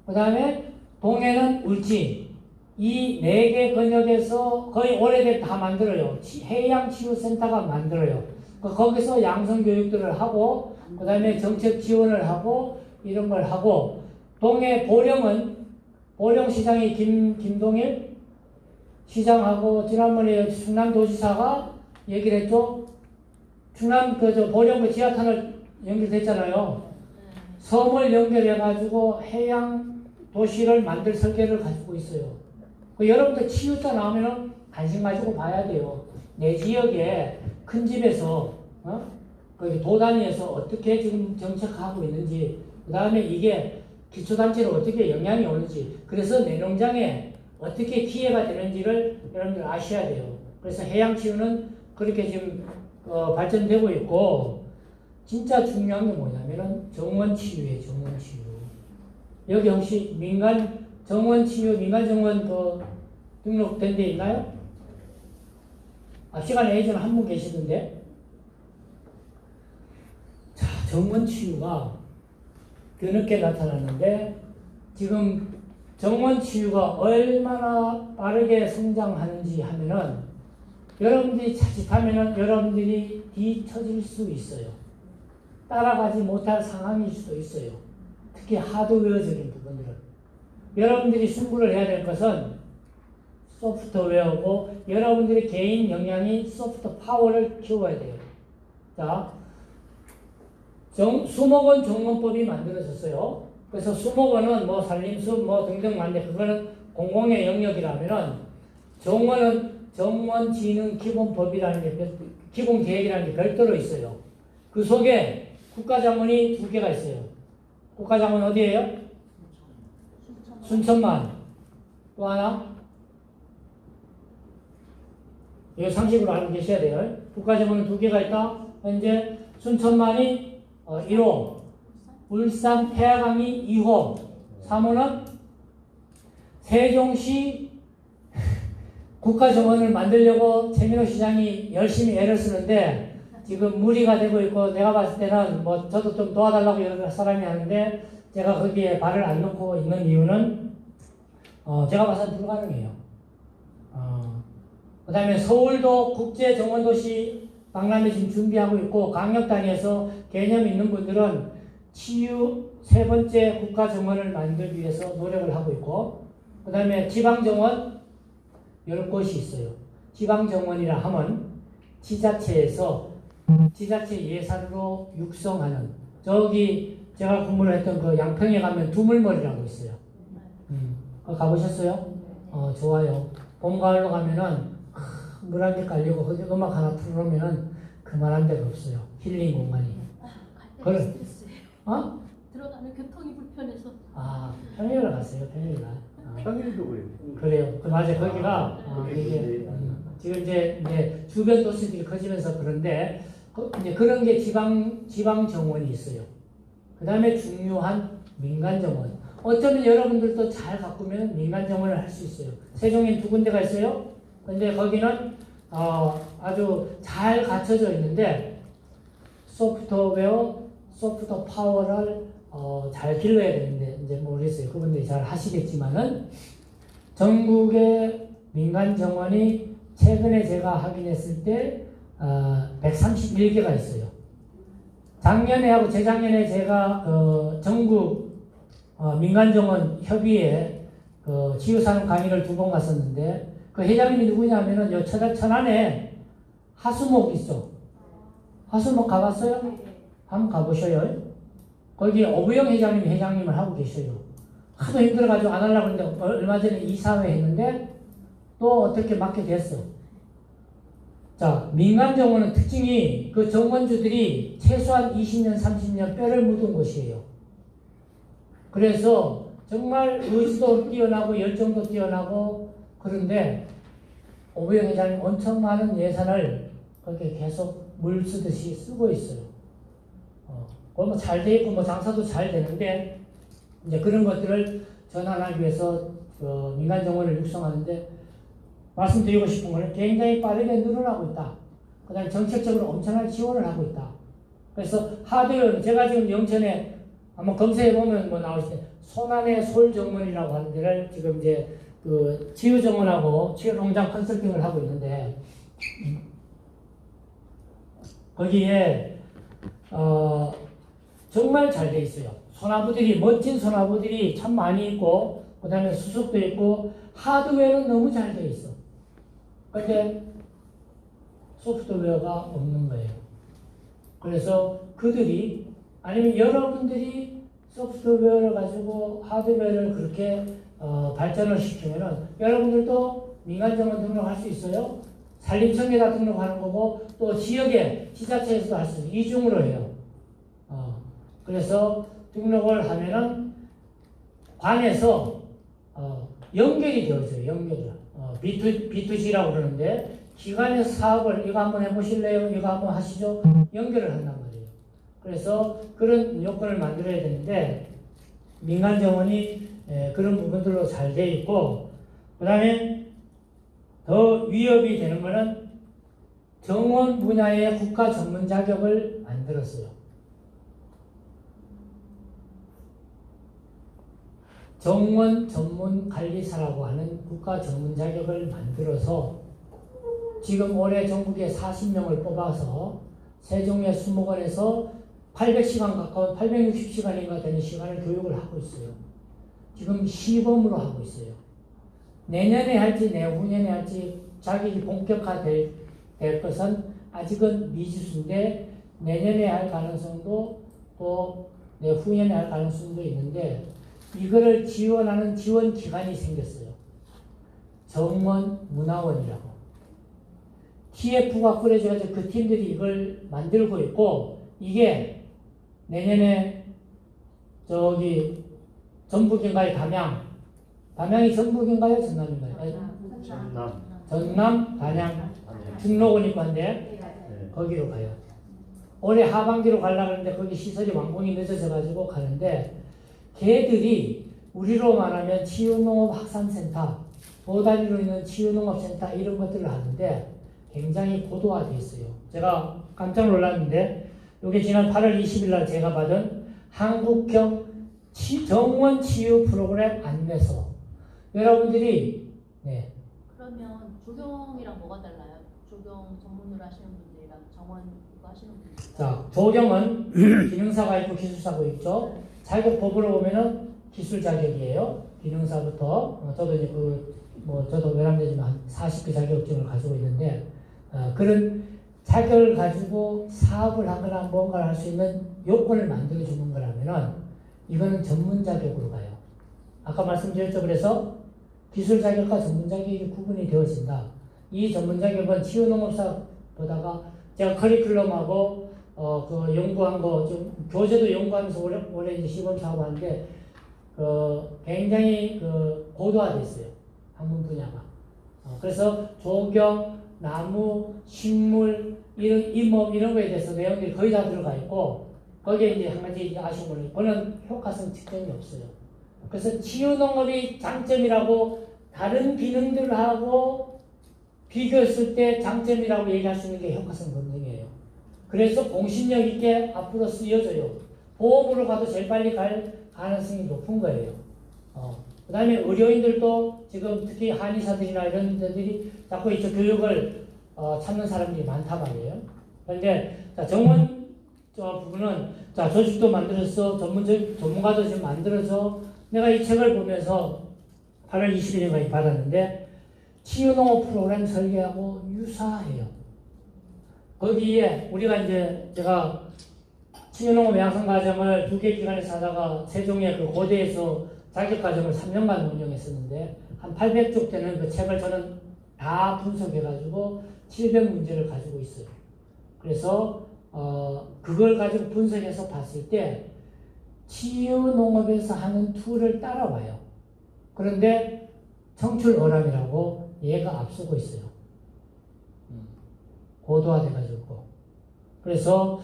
그 다음에 동해는 울진. 이 4개 권역에서 거의 오래된 다 만들어요. 해양치유센터가 만들어요. 거기서 양성교육들을 하고 그 다음에 정책 지원을 하고 이런 걸 하고 동해 보령시장이 김동일 시장하고 지난번에 충남도지사가 얘기를 했죠. 충남 보령 지하탄을 연결됐잖아요. 섬을 연결해가지고 해양 도시를 만들 설계를 가지고 있어요. 여러분들 치유자 나오면 관심 가지고 봐야 돼요. 내 지역에 큰 집에서 도 단위에서 어떻게 지금 정책하고 있는지, 그 다음에 이게 기초단체로 어떻게 영향이 오는지, 그래서 내 농장에 어떻게 기회가 되는지를 여러분들 아셔야 돼요. 그래서 해양치유는 그렇게 지금 발전되고 있고, 진짜 중요한 게 뭐냐면은 정원치유예요. 정원치유. 여기 혹시 민간 정원치유, 민간 정원 등록된 데 있나요? 시간에 예전에 한 분 계시던데. 자, 정원치유가 뒤늦게 나타났는데 지금 정원치유가 얼마나 빠르게 성장하는지 하면은 여러분들이 자칫하면은 여러분들이 뒤처질 수 있어요. 따라가지 못할 상황일 수도 있어요. 특히 하드웨어적인 부분들은. 여러분들이 승부를 해야 될 것은 소프트웨어고 여러분들의 개인 역량이 소프트 파워를 키워야 돼요. 자, 수목원 정원법이 만들어졌어요. 그래서 수목원은 뭐 산림숲 뭐 등등 많은데 그거는 공공의 영역이라면은 정원은 정원진흥기본법이라는 게 기본계획이라는 게 별도로 있어요. 그 속에 국가자문이 2개가 있어요. 국가자문 어디예요? 순천만. 또 하나? 이거 상식으로 알고 계셔야 돼요. 국가정원은 두 개가 있다. 현재 순천만이 1호, 울산 태화강이 2호, 3호는 세종시 국가정원을 만들려고 최민호 시장이 열심히 애를 쓰는데 지금 무리가 되고 있고 내가 봤을 때는 뭐 저도 좀 도와달라고 여러 사람이 하는데 제가 거기에 발을 안 넣고 있는 이유는 제가 봐서는 불가능해요. 그 다음에 서울도 국제정원도시 박람회 지금 준비하고 있고 강력 단위에서 개념 있는 분들은 치유 세 번째 국가정원을 만들기 위해서 노력을 하고 있고 그 다음에 지방정원 10곳이 있어요. 지방정원이라 하면 지자체에서 지자체 예산으로 육성하는 저기 제가 근무를 했던 그 양평에 가면 두물머리라고 있어요. 그거 가보셨어요? 좋아요. 봄, 가을로 가면은 물 한 개 깔리고 거기 음악 하나 틀어놓으면은 그만한 데가 없어요. 힐링 공간이. 갈때 스트레스예요. 어? 들어가면 교통이 불편해서. 평일에 갔어요. 평일에. 평일도 그래요. 그래요. 맞아요. 거기가 이게 지금 이제 주변 도시들이 커지면서 그런데 이제 그런 게 지방 정원이 있어요. 그 다음에 중요한 민간 정원. 어쩌면 여러분들도 잘 가꾸면 민간 정원을 할 수 있어요. 세종엔 두 군데가 있어요. 근데 거기는 아주 잘 갖춰져 있는데 소프트웨어, 소프트 파워를 잘 길러야 되는데 이제 모르겠어요. 그분들이 잘 하시겠지만은 전국의 민간 정원이 최근에 제가 확인했을 때 131개가 있어요. 작년에 하고 재작년에 제가 전국 민간정원 협의회 치유산업 강의를 2번 갔었는데 그 회장님이 누구냐면은 요 천안에 하수목 있어. 하수목 가봤어요? 한번 가보셔요. 거기 어부영 회장님을 하고 계셔요. 하도 힘들어가지고 안 하려고 했는데 얼마 전에 이사회 했는데 또 어떻게 맡게 됐어. 자, 민간정원은 특징이 그 정원주들이 최소한 20년, 30년 뼈를 묻은 곳이에요. 그래서 정말 의지도 뛰어나고 열정도 뛰어나고 그런데 오부영 회장님 엄청 많은 예산을 그렇게 계속 물 쓰듯이 쓰고 있어요. 뭐 잘 돼 있고 뭐 장사도 잘 되는데 이제 그런 것들을 전환하기 위해서 민간 정원을 육성하는데 말씀드리고 싶은 거는 굉장히 빠르게 늘어나고 있다. 그 다음에 정책적으로 엄청나게 지원을 하고 있다. 그래서 하드웨어 제가 지금 영천에 한번 검색해보면 뭐 나올 때 손안의 솔정원이라고 하는 데를 지금 이제 그 치유정원하고 치유농장 컨설팅을 하고 있는데 거기에 정말 잘 돼 있어요. 소나무들이 멋진 소나무들이 참 많이 있고 그 다음에 수석도 있고 하드웨어는 너무 잘 돼 있어. 근데 소프트웨어가 없는 거예요. 그래서 그들이 아니면 여러분들이 소프트웨어를 가지고 하드웨어를 그렇게 발전을 시키면은 여러분들도 민간정원 등록할 수 있어요. 산림청에다 등록하는 거고 또 지역에 지자체에서도 할 수 있어요. 이중으로 해요. 그래서 등록을 하면은 관에서 연결이 되어져요. 연결이. B2G라고 그러는데 기관에서 사업을 이거 한번 해보실래요? 이거 한번 하시죠? 연결을 한단 말이에요. 그래서 그런 요건을 만들어야 되는데 민간정원이 그런 부분들로 잘 돼 있고 그 다음에 더 위협이 되는 거는 정원 분야의 국가 전문 자격을 만들었어요. 정원 전문 관리사라고 하는 국가 전문 자격을 만들어서 지금 올해 전국에 40명을 뽑아서 세종의 수목원에서 800시간 가까운 860시간인가 되는 시간을 교육을 하고 있어요. 지금 시범으로 하고 있어요. 내년에 할지 내후년에 할지 자격이 본격화될 것은 아직은 미지수인데 내년에 할 가능성도 또 내후년에 할 가능성도 있는데 이거를 지원하는 지원 기관이 생겼어요. 정원문화원이라고. TF가 꾸려져가지고 그 팀들이 이걸 만들고 있고 이게 내년에 저기 전북인가에 담양 담양이 전북인가요? 전남인가요? 아니, 전남, 단양, 중록은 있고 한데 네. 거기로 가요. 올해 하반기로 가려고 하는데 거기 시설이 완공이 늦어져 가지고 가는데 걔들이 우리로 말하면 치유농업확산센터, 도단위로 있는 치유농업센터 이런 것들을 하는데 굉장히 고도화되어 있어요. 제가 깜짝 놀랐는데 이게 지난 8월 20일 날 제가 받은 한국형 정원 치유 프로그램 안내서. 여러분들이 네. 그러면 조경이랑 뭐가 달라요? 조경 전문으로 하시는 분들이랑 정원 이거 하시는 분들. 자, 조경은 기능사가 있고 기술사가 있죠. 자격법으로 보면은 기술 자격이에요. 기능사부터 저도 이제 저도 외람되지만 40개 자격증을 가지고 있는데 그런 자격을 가지고 사업을 하거나 뭔가를 할 수 있는 요건을 만들어 주는 거라면은 이거는 전문 자격으로 가요. 아까 말씀드렸죠. 그래서 기술 자격과 전문 자격이 구분이 되어진다. 이 전문 자격은 치유농업사보다가 제가 커리큘럼하고 그 연구한 거 좀 교재도 연구하면서 올해 이제 시범 사업하는데 굉장히 고도화돼 있어요. 학문 분야가. 그래서 조경, 나무, 식물, 잇몸 이런 거에 대해서 내용들이 거의 다 들어가 있고 거기에 이제 한 가지 아쉬운 거는 이거는 효과성 측정이 없어요. 그래서 치유농업이 장점이라고 다른 기능들하고 비교했을 때 장점이라고 얘기할 수 있는 게 효과성 검증이에요. 그래서 공신력 있게 앞으로 쓰여져요. 보험으로 가도 제일 빨리 갈 가능성이 높은 거예요. 그 다음에 의료인들도 지금 특히 한의사들이나 이런 데들이 자꾸 이쪽 교육을 찾는 사람들이 많단 말이에요. 그런데 정원 부분은 조직도 만들어서 전문가도 지금 만들어서 내가 이 책을 보면서 8월 20일인가 받았는데 치유농업 프로그램 설계하고 유사해요. 거기에 우리가 이제 제가 치유농업 양성과정을 2개 기관에서 하다가 세종의 그 고대에서 자격과정을 3년간 운영했었는데 한 800쪽 되는 그 책을 저는 다 분석해가지고 700문제를 가지고 있어요. 그래서 그걸 가지고 분석해서 봤을 때 치유농업에서 하는 툴을 따라와요. 그런데 청출어람이라고 얘가 앞서고 있어요. 고도화돼가지고. 그래서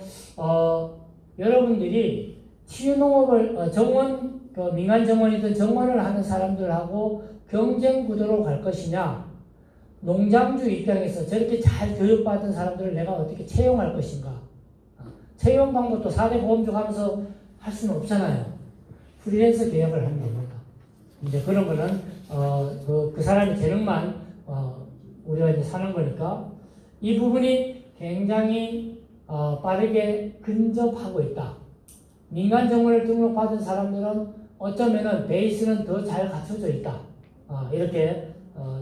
여러분들이 치유농업을 정원 민간 정원이든 정원을 하는 사람들하고 경쟁 구도로 갈 것이냐, 농장주 입장에서 저렇게 잘 교육받은 사람들을 내가 어떻게 채용할 것인가. 채용 방법도 4대 보험주 하면서 할 수는 없잖아요. 프리랜서 계약을 하면 됩니다. 이제 그런 거는 그 사람의 재능만 우리가 이제 사는 거니까 이 부분이 굉장히 빠르게 근접하고 있다. 민간 정원을 등록받은 사람들은 어쩌면은 베이스는 더 잘 갖춰져 있다. 이렇게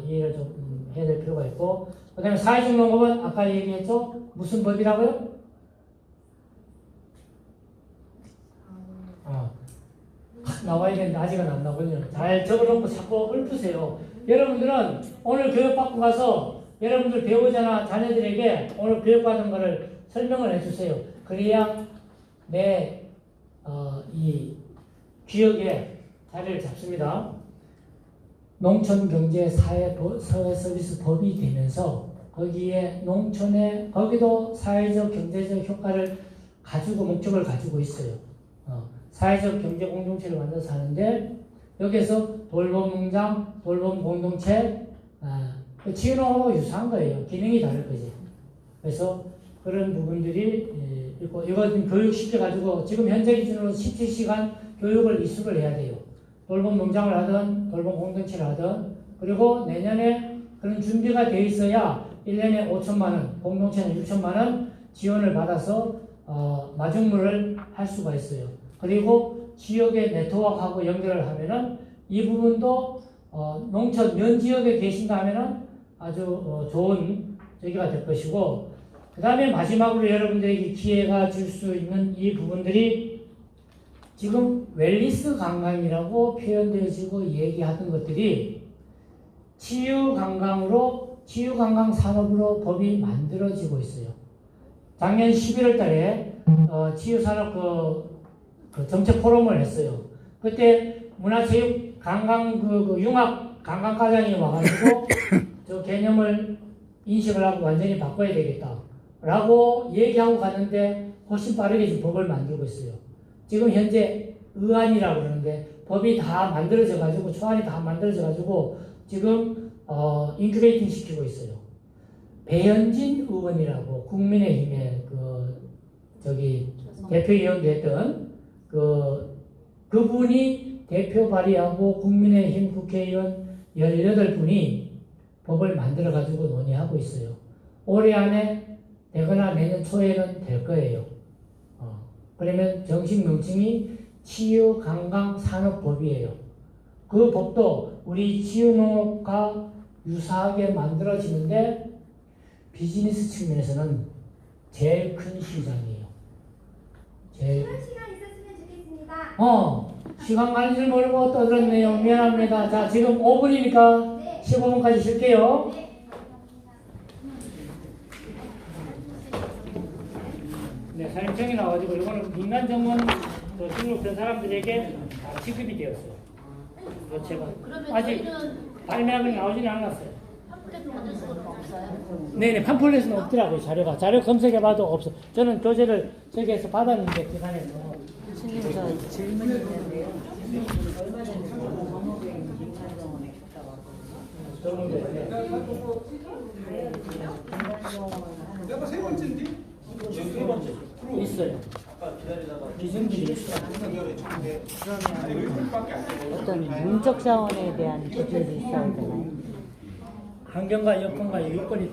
이해를 좀 해야 될 필요가 있고, 그 다음에 사회적 농업은 아까 얘기했죠? 무슨 법이라고요? 나와야 되는데 아직은 안 나오거든요. 잘 적어놓고 자꾸 읊으세요. 여러분들은 오늘 교육받고 가서 여러분들 배우자나 자녀들에게 오늘 교육받은 거를 설명을 해주세요. 그래야 이 기억에 자리를 잡습니다. 농촌경제사회서비스 법이 되면서 거기에 거기도 사회적 경제적 효과를 가지고 목적을 가지고 있어요. 사회적 경제 공동체를 만들어서 하는데 여기서 돌봄농장, 돌봄공동체, 치유농업하고 유사한 거예요. 기능이 다를 거지. 그래서 그런 부분들이 있고 이거 교육 시켜가지고 지금 현재 기준으로 17시간 교육을 이수를 해야 돼요. 돌봄농장을 하든 돌봄공동체를 하든 그리고 내년에 그런 준비가 돼 있어야 1년에 5천만 원, 공동체는 6천만 원 지원을 받아서 마중물을 할 수가 있어요. 그리고 지역의 네트워크하고 연결을 하면은 이 부분도 농촌 면 지역에 계신다 하면은 아주 좋은 저기가 될 것이고, 그 다음에 마지막으로 여러분들에게 기회가 줄 수 있는 이 부분들이 지금 웰니스 관광이라고 표현되어지고 얘기하던 것들이 치유관광 산업으로 법이 만들어지고 있어요. 작년 11월 달에 치유산업 그 정책 포럼을 했어요. 그때 문화체육 융합 관광과장이 와가지고 저 개념을 인식을 하고 완전히 바꿔야 되겠다라고 얘기하고 갔는데 훨씬 빠르게 지금 법을 만들고 있어요. 지금 현재 의안이라고 그러는데 법이 다 만들어져 가지고 초안이 다 만들어져 가지고 지금 인큐베이팅 시키고 있어요. 배현진 의원이라고 국민의힘의 대표위원도 했던 그분이 대표 발의하고 국민의힘 국회의원 18분이 법을 만들어 가지고 논의하고 있어요. 올해 안에 되거나 내년 초에는 될 거예요. 그러면 정식 명칭이 치유관광산업법이에요. 그 법도 우리 치유농업과 유사하게 만들어지는데 비즈니스 측면에서는 제일 큰 시장이에요. 제일 그런 시간 있었으면 좋겠습니다. 시간 가는 줄 모르고 떠들었네요. 미안합니다. 자, 지금 5분이니까 네. 15분까지 쉴게요. 네, 감사합니다. 네, 사령청이 나와가지고 이거는 민간 정원 등록된 사람들에게 다 지급이 되었어요. 이거 제가 그러면 아직 저희는 발매하고 나오지는 않았어요. 팜플렛 받을 수는 없어요? 네네, 팜플렛은 없더라고요. 자료 검색해봐도 없어. 저는 교재를 저기에서 받았는데 기관에서. 스님 저 질문이 있는데요. 얼마 전에 정호배 민간정원에 갔다 왔거든요. 내가 세 번째인데? 세 번째 있어요. 기준들이 있어요. 어떤 문적 자원에 대한 기준이 있어야 되나요? 환경과 여건과 요건이